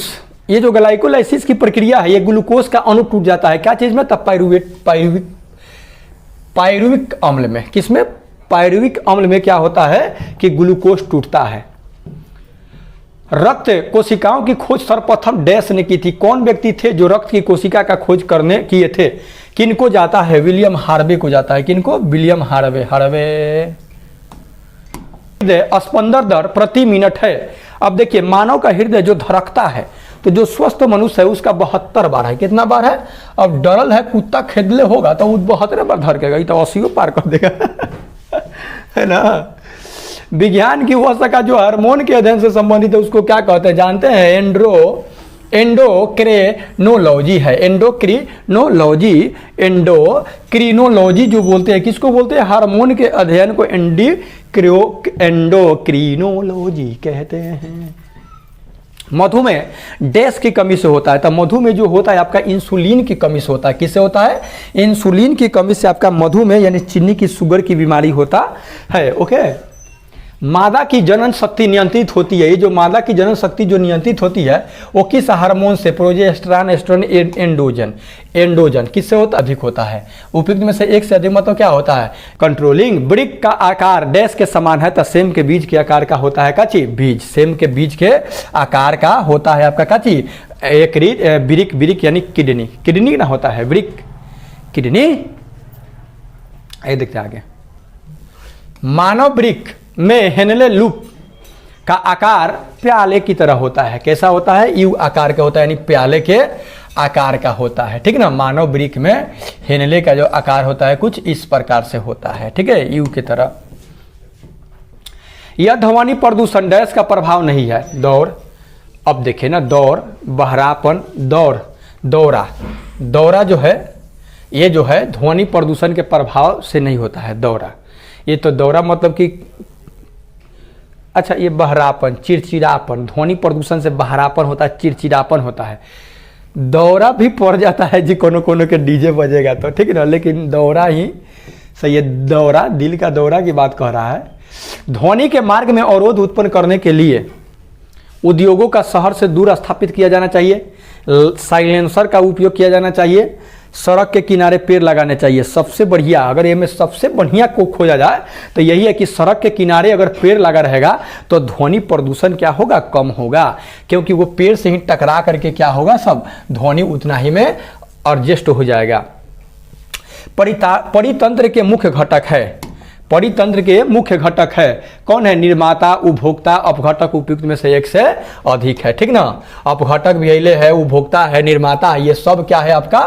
ये जो ग्लाइकोलाइसिस की प्रक्रिया है, ये ग्लूकोज का अणु टूट जाता है, क्या चीज में? तब पायरुविक अम्ल में। किसमें? पायरुविक अम्ल में क्या होता है कि ग्लूकोज टूटता है। रक्त कोशिकाओं की खोज सर्वप्रथम डैश ने की थी? कौन व्यक्ति थे जो रक्त की कोशिका का खोज करने किए थे? किनको जाता है? विलियम हार्वे को जाता है। किनको? William Harvey. स्पंदन दर प्रति मिनट है। अब देखिए मानव का हृदय जो धड़कता है, तो जो स्वस्थ मनुष्य है उसका 72 बार है। कितना बार है? अब डरल है कुत्ता खेदले होगा तो वो 72 बार धड़केगा, तो 80 पार कर देगा है ना। विज्ञान की वह का जो हार्मोन के अध्ययन से संबंधित है उसको क्या कहते हैं जानते हैं? एंडोक्रिनोलॉजी है। एंडोक्रिनोलॉजी जो बोलते हैं, किसको बोलते हैं? हार्मोन के अध्ययन को एंडोक्रिनोलॉजी कहते हैं। मधुमेह डैश की कमी से होता है, तो मधुमेह जो होता है आपका इंसुलिन की कमी से होता है। किससे होता है? इंसुलिन की कमी से आपका मधुमेह यानी चीनी की शुगर की बीमारी होता है, ओके। मादा की जनन शक्ति नियंत्रित होती है। ये जो मादा की जनन शक्ति जो नियंत्रित होती है वो किस हार्मोन से? प्रोजेस्टेरॉन, एस्ट्रोजन, एंड्रोजन किससे होता? अधिक होता है। उपयुक्त में से एक से अधिक मतलब क्या होता है? कंट्रोलिंग। वृक्क का आकार डैश के समान है, तो सेम के बीज के आकार का होता है काची? बीज। सेम के बीज के आकार का होता है आपका काची? एक वृक्क यानी किडनी ना होता है, वृक्क किडनी। ये देखते आगे। मानव वृक्क में हेनले लूप का आकार प्याले की तरह होता है। कैसा होता है? यू आकार का होता है, यानी प्याले के आकार का होता है, ठीक ना। मानव वृक्क में हेनले का जो आकार होता है कुछ इस प्रकार से होता है, ठीक है, यू की तरह। यह ध्वनि प्रदूषण डैश का प्रभाव नहीं है। दौड़, अब देखिए ना, दौड़, बहरापन, दौरा जो है ये जो है ध्वनि प्रदूषण के प्रभाव से नहीं होता है। दौरा, ये तो दौरा मतलब कि अच्छा, ये बहरापन, चिड़चिड़ापन, ध्वनि प्रदूषण से बहरापन होता है, चिड़चिड़ापन होता है। दौरा भी पड़ जाता है जी, कोनो के डीजे बजेगा तो, ठीक है ना, लेकिन दौरा ही सही है। दौरा, दिल का दौरा की बात कह रहा है। ध्वनि के मार्ग में अवरोध उत्पन्न करने के लिए उद्योगों का शहर से दूर स्थापित किया जाना चाहिए। साइलेंसर का उपयोग किया जाना चाहिए। सड़क के किनारे पेड़ लगाने चाहिए। सबसे बढ़िया, अगर ये में सबसे बढ़िया को खोजा जाए तो यही है कि सड़क के किनारे अगर पेड़ लगा रहेगा तो ध्वनि प्रदूषण क्या होगा, कम होगा, क्योंकि वो पेड़ से ही टकरा करके क्या होगा, सब ध्वनि उतना ही में एडजस्ट हो जाएगा। परितंत्र के मुख्य घटक है, परितंत्र के मुख्य घटक है कौन है, निर्माता, उपभोक्ता, अपघटक उपयुक्त में से एक से अधिक है, ठीक ना। अपघटक भी अले है, उपभोक्ता है, निर्माता है, ये सब क्या है आपका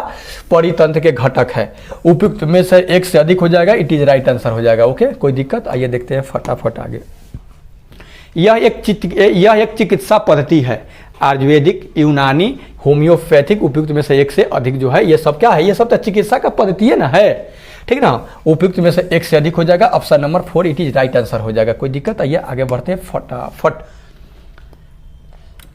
परितंत्र के घटक है। उपयुक्त में से एक से अधिक हो जाएगा, इट इज राइट आंसर हो जाएगा। ओके, कोई दिक्कत, आइए देखते हैं फटाफट आगे। यह एक चिकित्सा पद्धति है, आयुर्वेदिक, यूनानी, होम्योपैथिक, उपयुक्त में से एक से अधिक जो है, ये सब क्या है, ये सब तो चिकित्सा का पद्धति है ना, है ठीक ना। उपयुक्त में से एक से अधिक हो जाएगा, option number 4 it is right answer हो जाएगा। कोई दिक्कत, आइए आगे बढ़ते हैं फटाफट।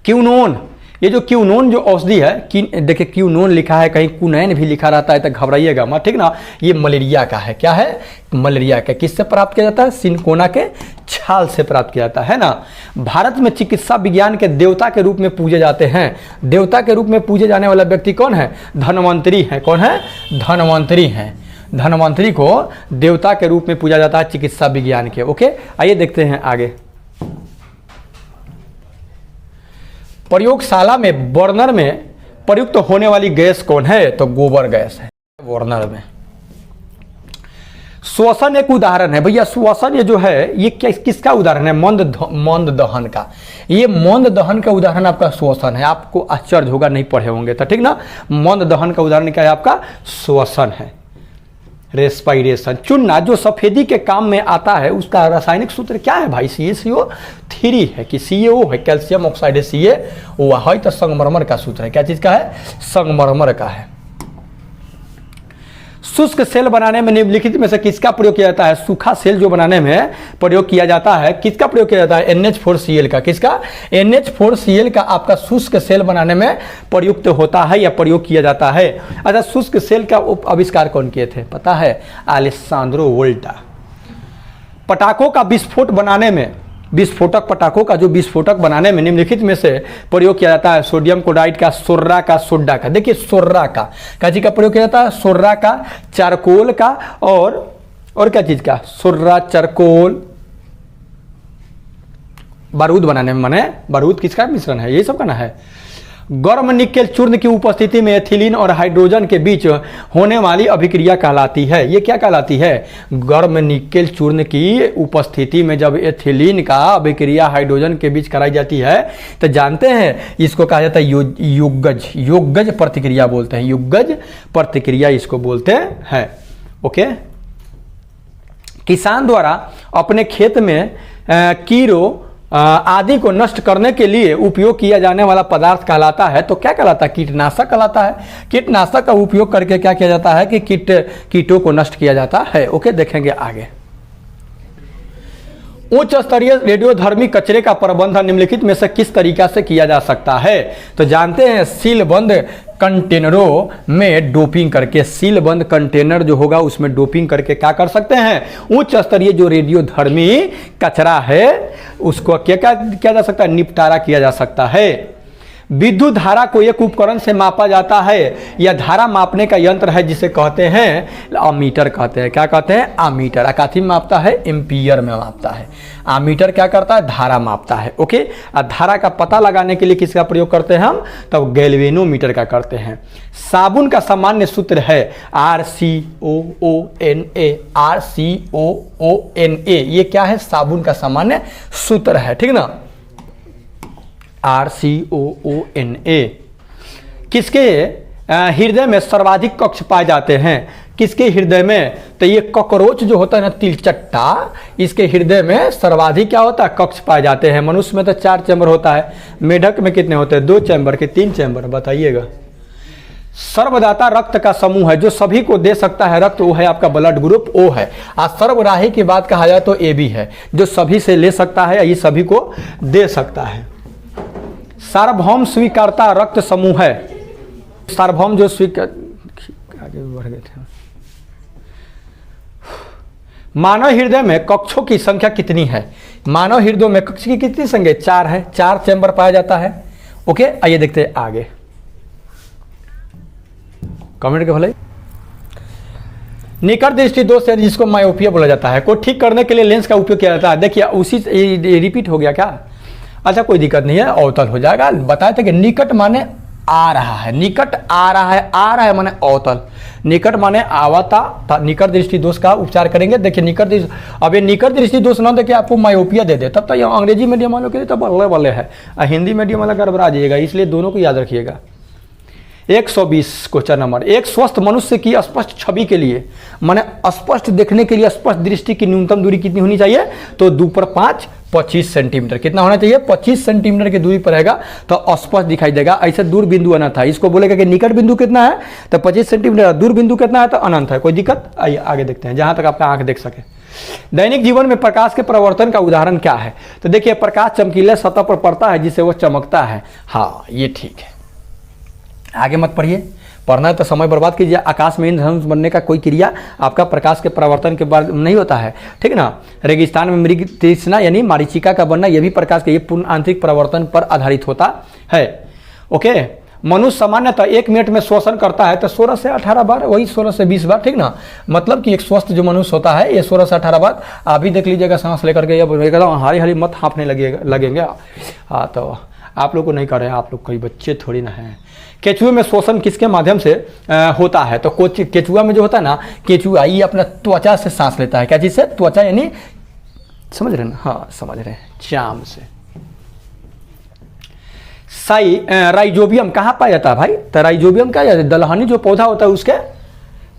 क्यूनोन, ये जो क्यूनोन जो औषधि है, देखिए क्यूनोन लिखा है, कहीं कुनैन भी लिखा रहता है तो घबराइएगा मत, ठीक ना। ये मलेरिया का है, क्या है, मलेरिया का। किससे प्राप्त किया जाता है, सिनकोना के छाल से प्राप्त किया जाता है ना। भारत में चिकित्सा विज्ञान के देवता के रूप में पूजे जाते हैं। देवता के रूप में पूजे जाने वाला व्यक्ति कौन है, धन्वंतरी है। कौन है, धन्वंतरी है। धन्वंतरी को देवता के रूप में पूजा जाता है चिकित्सा विज्ञान के। ओके, आइए देखते हैं आगे। प्रयोगशाला में बर्नर में प्रयुक्त होने वाली गैस कौन है, तो गोबर गैस है बर्नर में। श्वसन एक उदाहरण है भैया, श्वसन ये जो है ये किसका उदाहरण है, मंद दहन का। ये मंद दहन का उदाहरण आपका श्वसन है। आपको आश्चर्य होगा, नहीं पढ़े होंगे तो, ठीक ना। मंद दहन का उदाहरण क्या है आपका, श्वसन है। रेस्पायरेशन, चुनना जो सफेदी के काम में आता है, उसका रासायनिक सूत्र क्या है भाई, CaCO3 है कि CaO है, कैल्शियम ऑक्साइड है, CaO है, तो संगमरमर का सूत्र है। क्या चीज का है, संगमरमर का है। शुष्क सेल बनाने में निम्नलिखित में से किसका प्रयोग किया जाता है, सूखा सेल जो बनाने में प्रयोग किया जाता है, किसका प्रयोग किया जाता है, NH4Cl का। किसका, NH4Cl का आपका शुष्क सेल बनाने में प्रयुक्त होता है या प्रयोग किया जाता है। अच्छा, शुष्क सेल का आविष्कार कौन किए थे, पता है, अलेसांद्रो वोल्टा। पटाखों का विस्फोट बनाने में, विस्फोटक, पटाखों का जो विस्फोटक बनाने में निम्नलिखित में से प्रयोग किया जाता है, सोडियम क्लोराइड का, सोर्रा का, सोडा का। देखिए सोर्रा का चीज का प्रयोग किया जाता है, सोर्रा का, चारकोल का, और क्या चीज का, सोर्रा, चारकोल, बारूद बनाने में, माने बारूद किसका मिश्रण है, ये सब का ना है। गर्म निकेल चूर्ण की उपस्थिति में एथिलीन और हाइड्रोजन के बीच होने वाली अभिक्रिया कहलाती है। ये क्या कहलाती है, गर्म निकेल चूर्ण की उपस्थिति में जब एथिलीन का अभिक्रिया हाइड्रोजन के बीच कराई जाती है तो जानते हैं इसको कहा जाता है युग्गज, युग्गज प्रतिक्रिया बोलते हैं, युग्गज प्रतिक्रिया इसको बोलते हैं। ओके, किसान द्वारा अपने खेत में कीड़ों आदि को नष्ट करने के लिए उपयोग किया जाने वाला पदार्थ कहलाता है, तो क्या कहलाता है, कीटनाशक कहलाता है। कीटनाशक का उपयोग करके क्या किया जाता है कि कीटों को नष्ट किया जाता है। ओके, देखेंगे आगे। उच्च स्तरीय रेडियोधर्मी कचरे का प्रबंधन निम्नलिखित में से किस तरीका से किया जा सकता है, तो जानते हैं सीलबंद कंटेनरों में डोपिंग करके, सीलबंद कंटेनर जो होगा उसमें डोपिंग करके क्या कर सकते हैं, उच्च स्तरीय जो रेडियोधर्मी कचरा है उसको क्या किया जा सकता है, निपटारा किया जा सकता है। विद्युत धारा को एक उपकरण से मापा जाता है, यह धारा मापने का यंत्र है जिसे कहते हैं अमीटर कहते हैं। क्या कहते हैं, अमीटर। अकाथी में मापता है, एम्पियर में मापता है। अमीटर क्या करता है, धारा मापता है। ओके, और धारा का पता लगाने के लिए किसका प्रयोग करते हैं हम, तब गैल्वेनोमीटर का करते हैं। साबुन का सामान्य सूत्र है RCOONA, RCOONA। ये क्या है, साबुन का सामान्य सूत्र है, ठीक ना, RCOONA। किसके हृदय में सर्वाधिक कक्ष पाए जाते हैं, किसके हृदय में, तो ये कॉकरोच जो होता है ना, तिलचट्टा, इसके हृदय में सर्वाधिक क्या होता है, कक्ष पाए जाते हैं। मनुष्य में तो 4 चैम्बर होता है, मेढक में कितने होते हैं, 2 चैम्बर के 3 चैम्बर, बताइएगा। सर्वदाता रक्त का समूह है जो सभी को दे सकता है रक्त, वो है आपका ब्लड ग्रुप O है। और सर्वराही की बात कहा जाए तो AB है, जो सभी से ले सकता है, ये सभी को दे सकता है। सार्वभौम स्वीकारता रक्त समूह है, सार्वभौम जो स्वीकार, आगे बढ़ गए थे। मानव हृदय में कक्षों की संख्या कितनी है, मानव हृदय में कक्ष की कितनी संख्या, 4 है, 4 चैम्बर पाया जाता है। ओके, आइए देखते हैं आगे। कमेंट के भले। निकट दृष्टि दोष है जिसको मायोपिया बोला जाता है, को ठीक करने के लिए लेंस का उपयोग किया जाता है। देखिए उसी रिपीट हो गया क्या? अच्छा कोई दिक्कत नहीं है, अवतल हो जाएगा। बताए थे कि निकट माने आ रहा है, निकट आ रहा है, आ रहा है माने अवतल, निकट माने आवता, निकट दृष्टि दोष का उपचार करेंगे। देखिए निकट दृष्टि, अब ये निकट दृष्टि दोष ना देखिए आपको मायोपिया दे दे तब तो ये अंग्रेजी मीडियम वालों के लिए तो बल्ले बल्ले है, हिंदी मीडियम वाला गड़बड़ा जाइएगा, इसलिए दोनों को याद रखिएगा। 120 क्वेश्चन नंबर। एक स्वस्थ मनुष्य की स्पष्ट छवि के लिए माने स्पष्ट देखने के लिए स्पष्ट दृष्टि की न्यूनतम दूरी कितनी होनी चाहिए? तो 2/5 25 सेंटीमीटर। कितना होना चाहिए? 25 सेंटीमीटर की दूरी पर रहेगा तो स्पष्ट दिखाई देगा। ऐसे दूर बिंदु अनंत है, इसको बोलेगा कि निकट बिंदु कितना है तो 25 सेंटीमीटर, दूर बिंदु कितना है तो अनंत है। कोई दिक्कत? आइए आगे देखते हैं जहां तक आपका आंख देख सके। दैनिक जीवन में प्रकाश के परिवर्तन का उदाहरण क्या है? तो देखिए प्रकाश चमकीले सतह पर पड़ता है जिससे वो चमकता है। हाँ ये ठीक है, आगे मत पढ़िए, पढ़ना है तो समय बर्बाद कीजिए। आकाश में इंद्रधनुष बनने का कोई क्रिया आपका प्रकाश के परिवर्तन के बाद नहीं होता है, ठीक ना। रेगिस्तान में मृग तृष्णा यानी मारीचिका का बनना, यह भी प्रकाश के पूर्ण आंतरिक परिवर्तन पर आधारित होता है। ओके, मनुष्य सामान्यतः 1 मिनट में श्वसन करता है तो 16 से 18 बार, वही 16 से 20 बार, ठीक ना। मतलब कि एक स्वस्थ जो मनुष्य होता है ये 16 से 18 बार। आप भी देख लीजिएगा सांस लेकर के, एकदम हारी हारी मत हाँफने लगेंगे। हाँ तो आप लोग को नहीं कर रहे हैं, आप लोग कोई बच्चे थोड़ी ना हैं। केचुए में श्वसन किसके माध्यम से होता है? तो केचुआ में जो होता है ना, केचुआ ये अपना त्वचा से सांस लेता है। क्या चीज से? त्वचा यानी, समझ रहे हैं ना? हाँ समझ रहे हैं, चाम से। राइजोबियम कहाँ पाया जाता है भाई? तो राइजोबियम क्या है? दलहनी जो पौधा होता है उसके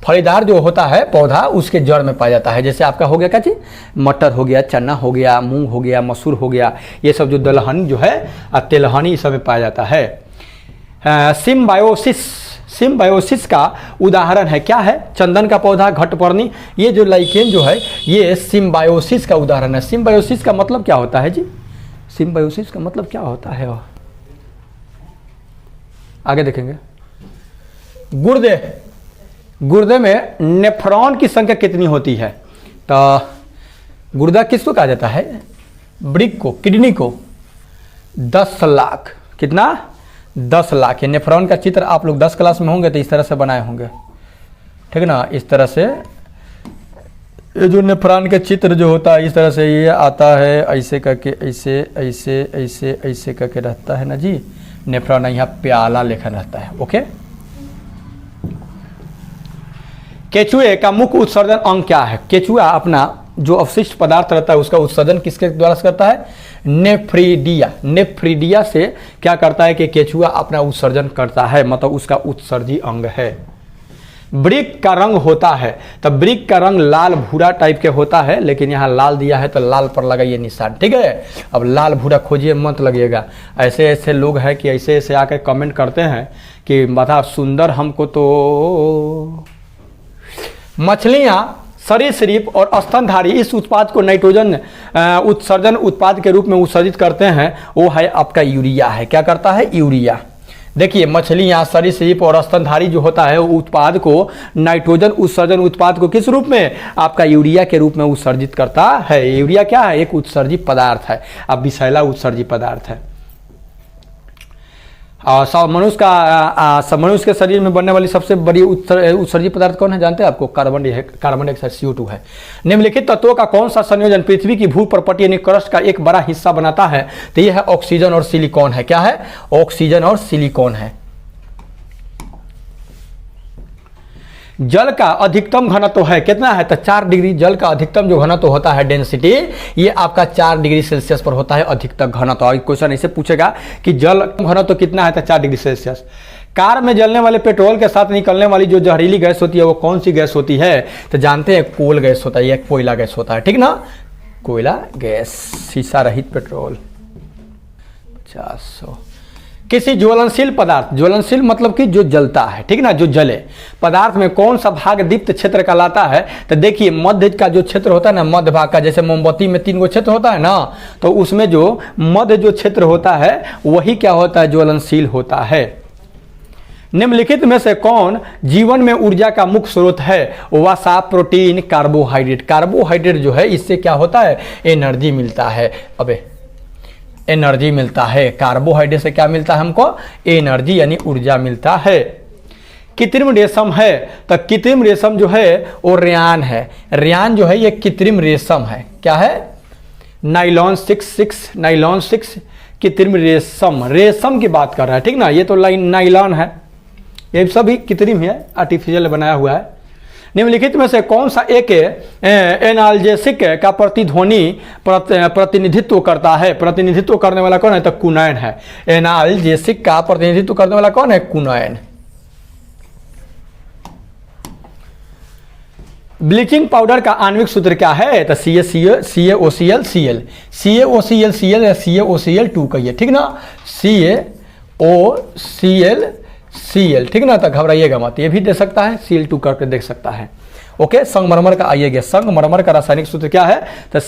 फलीदार जो होता है पौधा उसके जड़ में पाया जाता है। जैसे आपका हो गया क्या चीज? मटर हो गया, चना हो गया, मूंग हो गया, मसूर हो गया, ये सब जो दलहनी जो है तेलहनी सब में पाया जाता है। सिम्बायोसिस का उदाहरण है क्या है? चंदन का पौधा, घटपर्णी, ये जो लाइकेन जो है ये सिम्बायोसिस का उदाहरण है। सिम्बायोसिस का मतलब क्या होता है जी? सिम्बायोसिस का मतलब क्या होता है? आगे देखेंगे। गुर्दे में नेफ्रॉन की संख्या कितनी होती है? तो गुर्दा किसको कहा जाता है? ब्रिक को, किडनी को। 10 लाख। कितना? 10 लाख। ये नेफ्रॉन का चित्र आप लोग 10 क्लास में होंगे तो इस तरह से बनाए होंगे, ठीक ना। इस तरह से ये जो नेफ्रॉन का चित्र जो होता है इस तरह से ये आता है, ऐसे करके ऐसे ऐसे ऐसे ऐसे करके रहता है ना जी। नेफ्रॉन यहाँ प्याला लेखा रहता है। ओके, केचुए का मुख्य उत्सर्जन अंग क्या है? केचुआ अपना जो अवशिष्ट पदार्थ रहता है उसका उत्सर्जन किसके द्वारा करता है? नेफ्रीडिया। नेफ्रीडिया से क्या करता है कि केचुआ अपना उत्सर्जन करता है, मतलब उसका उत्सर्जी अंग है। ब्रिक का रंग होता है, तो ब्रिक का रंग लाल भूरा टाइप के होता है, लेकिन यहाँ लाल दिया है तो लाल पर लगाइए निशान, ठीक है। अब लाल भूरा खोजिए मत लगिएगा। ऐसे ऐसे लोग हैं कि ऐसे ऐसे आकर कमेंट करते हैं कि बता सुंदर हमको तो। मछलियां, सरीसृप और स्तनधारी इस उत्पाद को नाइट्रोजन उत्सर्जन उत्पाद के रूप में उत्सर्जित करते हैं, वो है आपका यूरिया है। क्या करता है? यूरिया। देखिए मछलियां, सरीसृप और स्तनधारी जो होता है वो उत्पाद को नाइट्रोजन उत्सर्जन उत्पाद को किस रूप में? आपका यूरिया के रूप में उत्सर्जित करता है। यूरिया क्या है? एक उत्सर्जी पदार्थ है, अब विषैला उत्सर्जी पदार्थ है। और मनुष्य के शरीर में बनने वाली सबसे बड़ी उत्सर्जी पदार्थ कौन है जानते हैं आपको? कार्बन डाइऑक्साइड, CO2 है। निम्नलिखित तत्वों का कौन सा संयोजन पृथ्वी की भूपर्पटी यानी क्रस्ट का एक बड़ा हिस्सा बनाता है? तो यह है ऑक्सीजन और सिलिकॉन है। क्या है? ऑक्सीजन और सिलिकॉन है। जल का अधिकतम घनत्व है कितना है? तो 4 डिग्री। जल का अधिकतम जो घनत्व होता है डेंसिटी, ये आपका 4 डिग्री सेल्सियस पर होता है अधिकतम घनत्व। और क्वेश्चन ऐसे पूछेगा कि जल घनत्व कितना है? तो 4 डिग्री सेल्सियस। कार में जलने वाले पेट्रोल के साथ निकलने वाली जो जहरीली गैस होती है वो कौन सी गैस होती है? तो जानते हैं कोल गैस होता है, यह कोयला गैस होता है, ठीक ना। कोयला गैस, शीशा रहित पेट्रोल। 50। किसी ज्वलनशील पदार्थ, ज्वलनशील मतलब कि जो जलता है, ठीक ना, जो जले पदार्थ में कौन सा भाग दीप्त क्षेत्र कहलाता है? तो देखिए मध्य का जो क्षेत्र होता है ना, मध्य भाग का, जैसे मोमबत्ती में 3 गो क्षेत्र होता है ना, तो उसमें जो मध्य जो क्षेत्र होता है वही क्या होता है? ज्वलनशील होता है। निम्नलिखित में से कौन जीवन में ऊर्जा का मुख्य स्रोत है? वसा, प्रोटीन, कार्बोहाइड्रेट। कार्बोहाइड्रेट जो है इससे क्या होता है? एनर्जी मिलता है। एनर्जी मिलता है। कार्बोहाइड्रेट से क्या मिलता है हमको? एनर्जी यानी ऊर्जा मिलता है। कृत्रिम रेशम है, तो कृत्रिम रेशम जो है वो रेयान है। रेयान जो है ये कृत्रिम रेशम है। क्या है? नाइलॉन 6 नाइलॉन 6 कृत्रिम रेशम, रेशम की बात कर रहा है, ठीक ना। ये तो नाइलॉन है, ये सभी कृत्रिम है, आर्टिफिशियल बनाया हुआ है। निम्नलिखित में से कौन सा एक एनाल्जेसिक का प्रतिनिधित्व करता है? प्रतिनिधित्व करने वाला कौन है? तो क्विनोन है। एनाल्जेसिक का प्रतिनिधित्व करने वाला कौन है? क्विनोन। ब्लीचिंग पाउडर का आणविक सूत्र क्या है? तो CaOCl Cl, CaOCl Cl या CaOCl2 कहिए, ठीक ना। CaOCl Cl, ठीक ना। तो घबराइएगा मत, ये भी दे सकता है, Cl2 करके देख सकता है। ओके, संगमरमर का आइएगा, संगमरमर का रासायनिक सूत्र क्या है? तो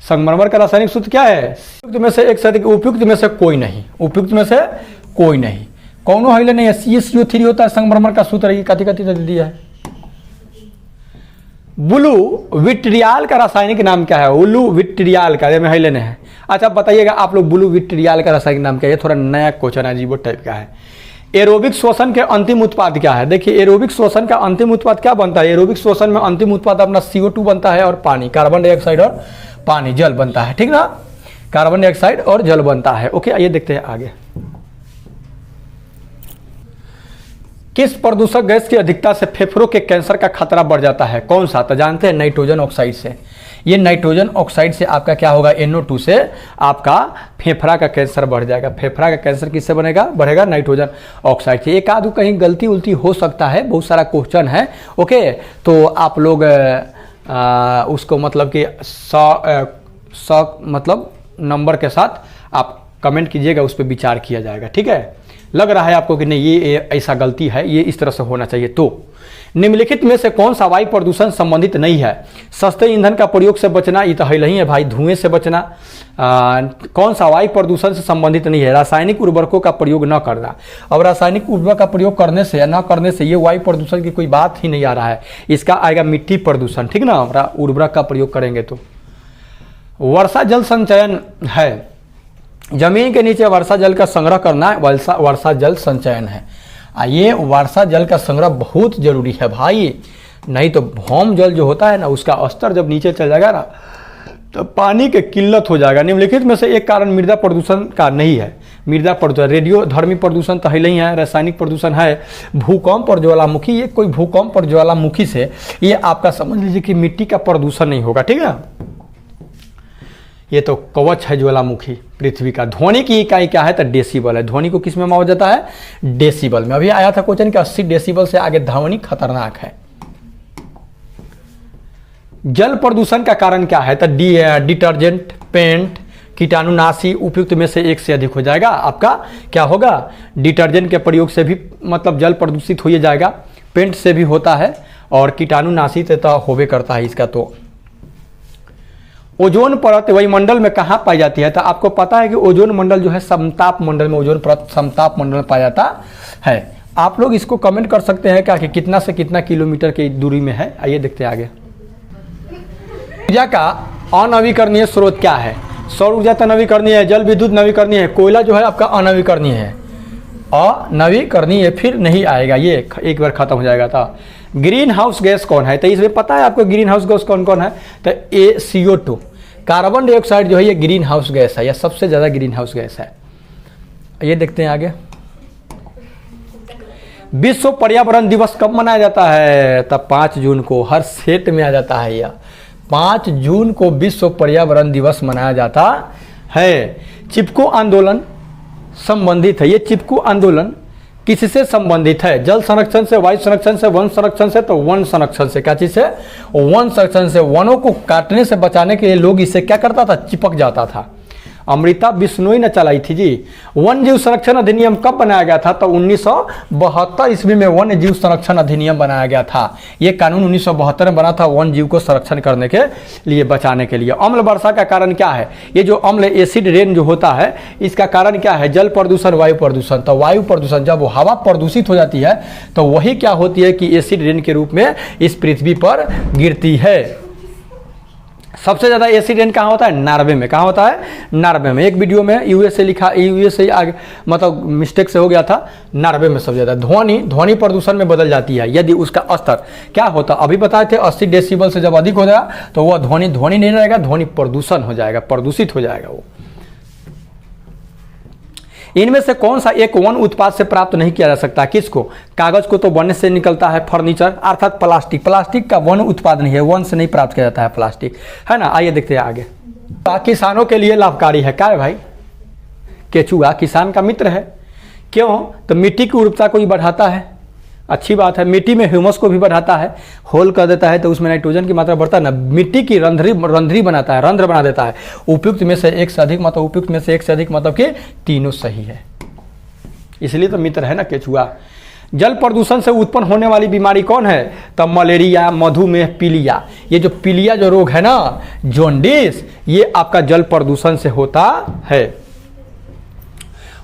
संगमरमर का रासायनिक सूत्र क्या है? उपयुक्त में से एक से अधिक, उपयुक्त में से कोई नहीं, उपयुक्त में से कोई नहीं, कौनो हिले नहीं है। CaCO3 होता है संगमरमर का सूत्र, ये कथी दे दिया है। ब्लू विट्रियाल का रासायनिक नाम क्या है? ब्लू विट्रियाल का, ये में हिले नहीं है। अच्छा बताइएगा आप लोग, ब्लू विट्रियाल का रासायनिक नाम क्या है? ये थोड़ा नया क्वेश्चन अजीब टाइप का है। एरोबिक श्वसन के अंतिम उत्पाद क्या है? देखिए, एरोबिक श्वसन का अंतिम उत्पाद क्या बनता है? एरोबिक श्वसन में अंतिम उत्पाद अपना CO2 बनता है और पानी, कार्बन डाइऑक्साइड और पानी, जल बनता है, ठीक ना। कार्बन डाइऑक्साइड और जल बनता है। ओके, आइए देखते हैं आगे। किस प्रदूषक गैस की अधिकता से फेफड़ों के कैंसर का खतरा बढ़ जाता है? कौन सा? तो जानते हैं, नाइट्रोजन ऑक्साइड से। ये नाइट्रोजन ऑक्साइड से आपका क्या होगा? NO2 से आपका फेफड़ा का कैंसर बढ़ जाएगा। फेफड़ा का कैंसर किससे बनेगा? बढ़ेगा नाइट्रोजन ऑक्साइड से। एक आधु कहीं गलती उल्टी हो सकता है, बहुत सारा क्वेश्चन है। ओके, तो आप लोग उसको मतलब कि 100 मतलब नंबर के साथ आप कमेंट कीजिएगा, उस पर विचार किया जाएगा, ठीक है। लग रहा है आपको कि नहीं ये ऐसा गलती है, ये इस तरह से होना चाहिए। तो निम्नलिखित में से कौन सा वायु प्रदूषण संबंधित नहीं है? सस्ते ईंधन का प्रयोग से बचना, ये तो है नहीं है भाई। धुएं से बचना। कौन सा वायु प्रदूषण से संबंधित नहीं है? रासायनिक उर्वरकों का प्रयोग न करना। अब रासायनिक उर्वरक का प्रयोग करने से या न करने से ये वायु प्रदूषण की कोई बात ही नहीं आ रहा है। इसका आएगा मिट्टी प्रदूषण, ठीक ना। उर्वरक का प्रयोग करेंगे तो। वर्षा जल संचयन है, जमीन के नीचे वर्षा जल का संग्रह करना वर्षा जल संचयन है। ये वर्षा जल का संग्रह बहुत जरूरी है भाई, नहीं तो भौम जल जो होता है ना, उसका स्तर जब नीचे चल जाएगा ना, तो पानी की किल्लत हो जाएगा। निम्नलिखित में से एक कारण मृदा प्रदूषण का नहीं है। मृदा प्रदूषण, रेडियोधर्मी प्रदूषण तो है नहीं है। रासायनिक प्रदूषण है। भूकंप और ज्वालामुखी, ये कोई भूकंप और ज्वालामुखी से ये आपका समझ लीजिए कि मिट्टी का प्रदूषण नहीं होगा, ठीक है। ये तो कवच है ज्वालामुखी पृथ्वी का। ध्वनि की इकाई क्या है? तो डेसिबल है। ध्वनि को किस में मापा जाता है? डेसिबल में। अभी आया था क्वेश्चन कि 80 डेसिबल से आगे ध्वनि खतरनाक है। जल प्रदूषण का कारण क्या है? तो डिटर्जेंट, पेंट, कीटाणुनाशी उपयुक्त में से एक से अधिक हो जाएगा। आपका क्या होगा? डिटर्जेंट के प्रयोग से भी मतलब जल प्रदूषित हो जाएगा, पेंट से भी होता है और कीटाणुनाशी से तो होबे करता है इसका। तो ओजोन परत वायुमंडल में कहाँ पाई जाती है? तो आपको पता है कि ओजोन मंडल जो है समताप मंडल में, ओजोन परत समताप मंडल में पाया जाता है। आप लोग इसको कमेंट कर सकते हैं क्या कि कितना से कितना किलोमीटर की दूरी में है। आइए देखते हैं आगे। ऊर्जा का अनवीकरणीय स्रोत क्या है? सौर ऊर्जा तो नवीकरणीय है, जल विद्युत नवीकरणीय है, कोयला जो है आपका अनवीकरणीय है। अनवीकरणीय फिर नहीं आएगा, ये एक बार खत्म हो जाएगा था। ग्रीन हाउस गैस कौन है? तो इसमें पता है आपको ग्रीन हाउस गैस कौन कौन है? तो CO2, कार्बन डाइऑक्साइड जो है ये ग्रीन हाउस गैस है, यह सबसे ज्यादा ग्रीन हाउस गैस है। ये देखते हैं आगे। विश्व पर्यावरण दिवस कब मनाया जाता है? तब 5 जून को। हर सेट में आ जाता है यह। 5 जून को विश्व पर्यावरण दिवस मनाया जाता है। चिपको आंदोलन संबंधित है। ये चिपको आंदोलन किससे संबंधित है? जल संरक्षण से, वायु संरक्षण से, वन संरक्षण से। तो वन संरक्षण से। क्या चीज से? वन संरक्षण से। वनों को काटने से बचाने के लिए लोग इससे क्या करता था? चिपक जाता था। अमृता बिश्नोई ने चलाई थी जी। वन जीव संरक्षण अधिनियम कब बनाया गया था? तो 1972 ईस्वी में वन जीव संरक्षण अधिनियम बनाया गया था। ये कानून 1972 में बना था वन जीव को संरक्षण करने के लिए, बचाने के लिए। अम्ल वर्षा का कारण क्या है? ये जो अम्ल एसिड रेन जो होता है, इसका कारण क्या है? जल प्रदूषण, वायु प्रदूषण। तो वायु प्रदूषण, जब हवा प्रदूषित हो जाती है तो वही क्या होती है कि एसिड रेन के रूप में इस पृथ्वी पर गिरती है। सबसे ज़्यादा एसिड कहाँ होता है? नॉर्वे में। कहाँ होता है? नॉर्वे में। एक वीडियो में यूएसए लिखा, यूएसए आगे मतलब मिस्टेक से हो गया था, नॉर्वे में सबसे ज़्यादा। ध्वनि प्रदूषण में बदल जाती है यदि उसका स्तर क्या होता, अभी बताए थे 80 डेसिबल से जब अधिक हो जाएगा तो वह ध्वनि नहीं रहेगा, ध्वनि प्रदूषण हो जाएगा, प्रदूषित हो जाएगा वो। इनमें से कौन सा एक वन उत्पाद से प्राप्त नहीं किया जा सकता? किसको? कागज को तो वन से निकलता है, फर्नीचर अर्थात प्लास्टिक। प्लास्टिक का वन उत्पाद नहीं है, वन से नहीं प्राप्त किया जाता है प्लास्टिक, है ना। आइए देखते हैं आगे। किसानों के लिए लाभकारी है। क्या है भाई? केचुआ किसान का मित्र है। क्यों? तो मिट्टी की उर्वरता को भी बढ़ाता है, अच्छी बात है। मिट्टी में ह्यूमस को भी बढ़ाता है, होल कर देता है तो उसमें नाइट्रोजन की मात्रा बढ़ता है ना। मिट्टी की रंध्री बनाता है, रंध्र बना देता है। उपयुक्त में से एक से अधिक मतलब, उपयुक्त में से एक से अधिक मतलब कि तीनों सही है, इसलिए तो मित्र है ना केचुआ। जल प्रदूषण से उत्पन्न होने वाली बीमारी कौन है? तो मलेरिया, मधुमेह, पीलिया। ये जो पीलिया जो रोग है ना, जॉन्डिस, ये आपका जल प्रदूषण से होता है।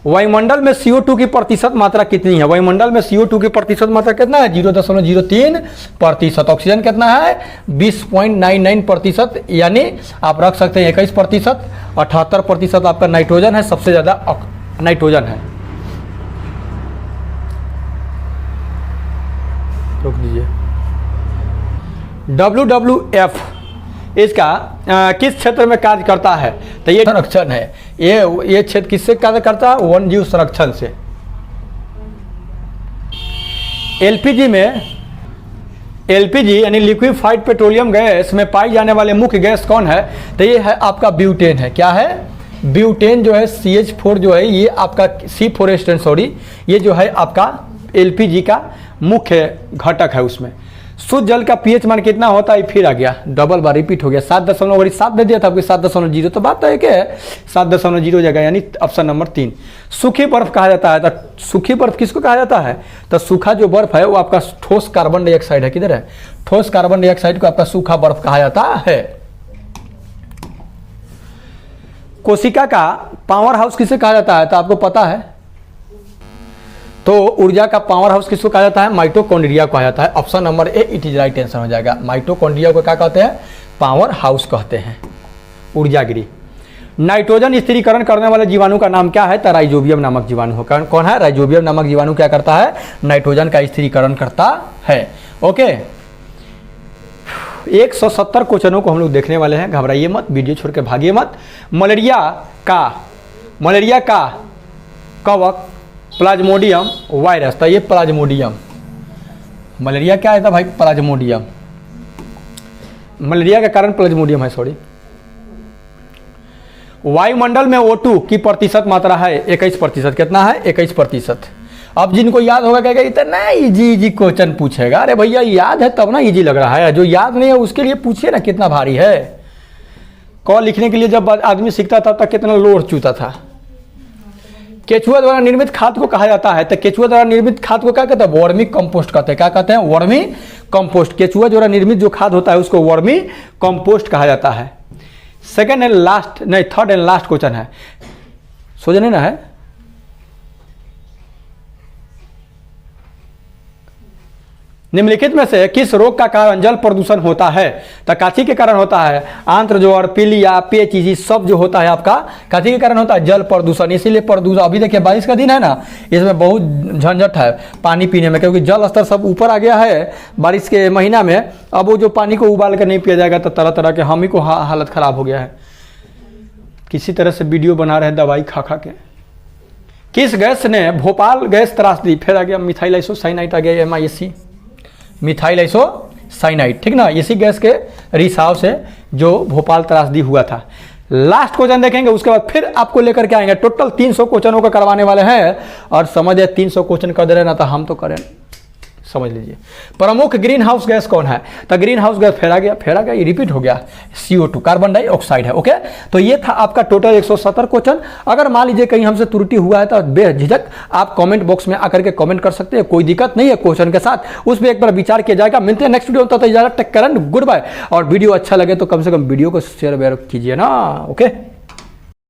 वायुमंडल में CO2 की प्रतिशत मात्रा कितनी है? वायुमंडल में CO2 की प्रतिशत मात्रा कितना है? 0.03%। ऑक्सीजन कितना है? 20.99%, यानी आप रख सकते हैं 21%। 78% आपका नाइट्रोजन है, सबसे ज्यादा नाइट्रोजन है। रोक दीजिए। WWF इसका किस क्षेत्र में कार्य करता है? तो ये संरक्षण है। ये क्षेत्र किससे कार्य करता है? वन जीव संरक्षण से। एलपीजी में, एलपीजी यानी लिक्विफाइड पेट्रोलियम गैस में पाई जाने वाले मुख्य गैस कौन है? तो ये है आपका ब्यूटेन है। क्या है? ब्यूटेन जो है CH4 जो है, ये आपका C4H10 सॉरी, ये जो है आपका एलपीजी का मुख्य घटक है। उसमें शुद्ध जल का पीएच मान कितना होता है? फिर आ गया, डबल बार रिपीट हो गया। 7.7 दे दिया था आपको, 7.0, तो बात तो एक है, 7.0 जगह, यानी ऑप्शन नंबर 3। सूखी बर्फ कहा जाता है। तो सूखी बर्फ किसको कहा जाता है? तो सूखा जो बर्फ है वो आपका ठोस कार्बन डाइऑक्साइड है। किधर है? ठोस कार्बन डाइऑक्साइड को आपका सूखा बर्फ कहा जाता है। कोशिका का पावर हाउस किसे कहा जाता है? तो आपको पता है, तो ऊर्जा का पावर हाउस किसको कहा जाता है? माइटोकॉन्ड्रिया कहा जाता है। Option number A it is right answer हो जाएगा। माइटोकॉन्ड्रिया को क्या कहते हैं? पावर हाउस कहते हैं, ऊर्जागिरी। नाइट्रोजन स्थिरीकरण करने वाले जीवाणु का नाम क्या है? तो राइजोबियम नामक जीवाणु हो। कौन है? राइजोबियम नामक जीवाणु क्या करता है? नाइट्रोजन का स्थिरीकरण करता है। ओके, 170 क्वेश्चनों को हम लोग देखने वाले हैं, घबराइए मत, वीडियो छोड़ के भागिए मत। मलेरिया का कवक प्लाज्मोडियम वायरस। तो ये प्लाज्मोडियम, मलेरिया क्या है था भाई? प्लाज्मोडियम, मलेरिया का कारण प्लाज्मोडियम है, सॉरी। वायुमंडल में O2 की प्रतिशत मात्रा है 21%। कितना है? 21%। अब जिनको याद होगा कहेगा इतना इजी क्वेश्चन पूछेगा। अरे भैया याद है तब ना इजी लग रहा है, जो याद नहीं है उसके लिए पूछिए ना कितना भारी है। क लिखने के लिए जब आदमी सीखता था तब कितना लोड चूता था। केचुआ द्वारा निर्मित खाद को कहा जाता है। तो केचुआ द्वारा निर्मित खाद को क्या कहते हैं? वर्मी कंपोस्ट कहते हैं। क्या कहते हैं? Vermi compost. केचुआ द्वारा निर्मित जो खाद होता है उसको वर्मी कंपोस्ट कहा जाता है। सेकंड एंड लास्ट, नहीं थर्ड एंड लास्ट क्वेश्चन है, सोचने ना है। निम्नलिखित में से किस रोग का कारण जल प्रदूषण होता है? तो काथी के कारण होता है? आंत्रज्वर, पीलिया, पेचिश सब जो होता है आपका काथी के कारण होता है? जल प्रदूषण। इसीलिए प्रदूषण, अभी देखिए बारिश का दिन है ना, इसमें बहुत झंझट है पानी पीने में, क्योंकि जल स्तर सब ऊपर आ गया है बारिश के महीना में। अब वो जो पानी को उबाल कर नहीं पिया जाएगा तो तरह तरह के हम ही को हालत खराब हो गया है। किसी तरह से वीडियो बना रहे दवाई खा खा के। किस गैस ने भोपाल गैस त्रासदी? फिर आ गया मिथाइल आइसोसाइनाइड आ गया, MISC, मिथाइल आइसोसाइनाइड, ठीक ना। इसी गैस के रिसाव से जो भोपाल त्रासदी हुआ था। लास्ट क्वेश्चन देखेंगे, उसके बाद फिर आपको लेकर के आएंगे। टोटल 300 क्वेश्चनों का करवाने वाले हैं, और समझ 300 क्वेश्चन कर दे रहे ना, तो हम तो करें, समझ लीजिए। प्रमुख ग्रीन हाउस गैस कौन है? तो ग्रीन हाउस गैस फेरा गया, ये रिपीट हो गया, CO2 कार्बन डाइऑक्साइड है। ओके, तो ये था आपका टोटल 170 क्वेश्चन। अगर मान लीजिए कहीं हमसे त्रुटि हुआ है तो बेझिझक आप कमेंट बॉक्स में आकर के कमेंट कर सकते हैं, कोई दिक्कत नहीं है क्वेश्चन के साथ, उस पर एक बार विचार किया जाएगा। मिलते हैं नेक्स्ट वीडियो, तब तक इजाजत, take care and good bye. और वीडियो अच्छा लगे तो कम से कम वीडियो को शेयर वेयर कीजिए ना। ओके।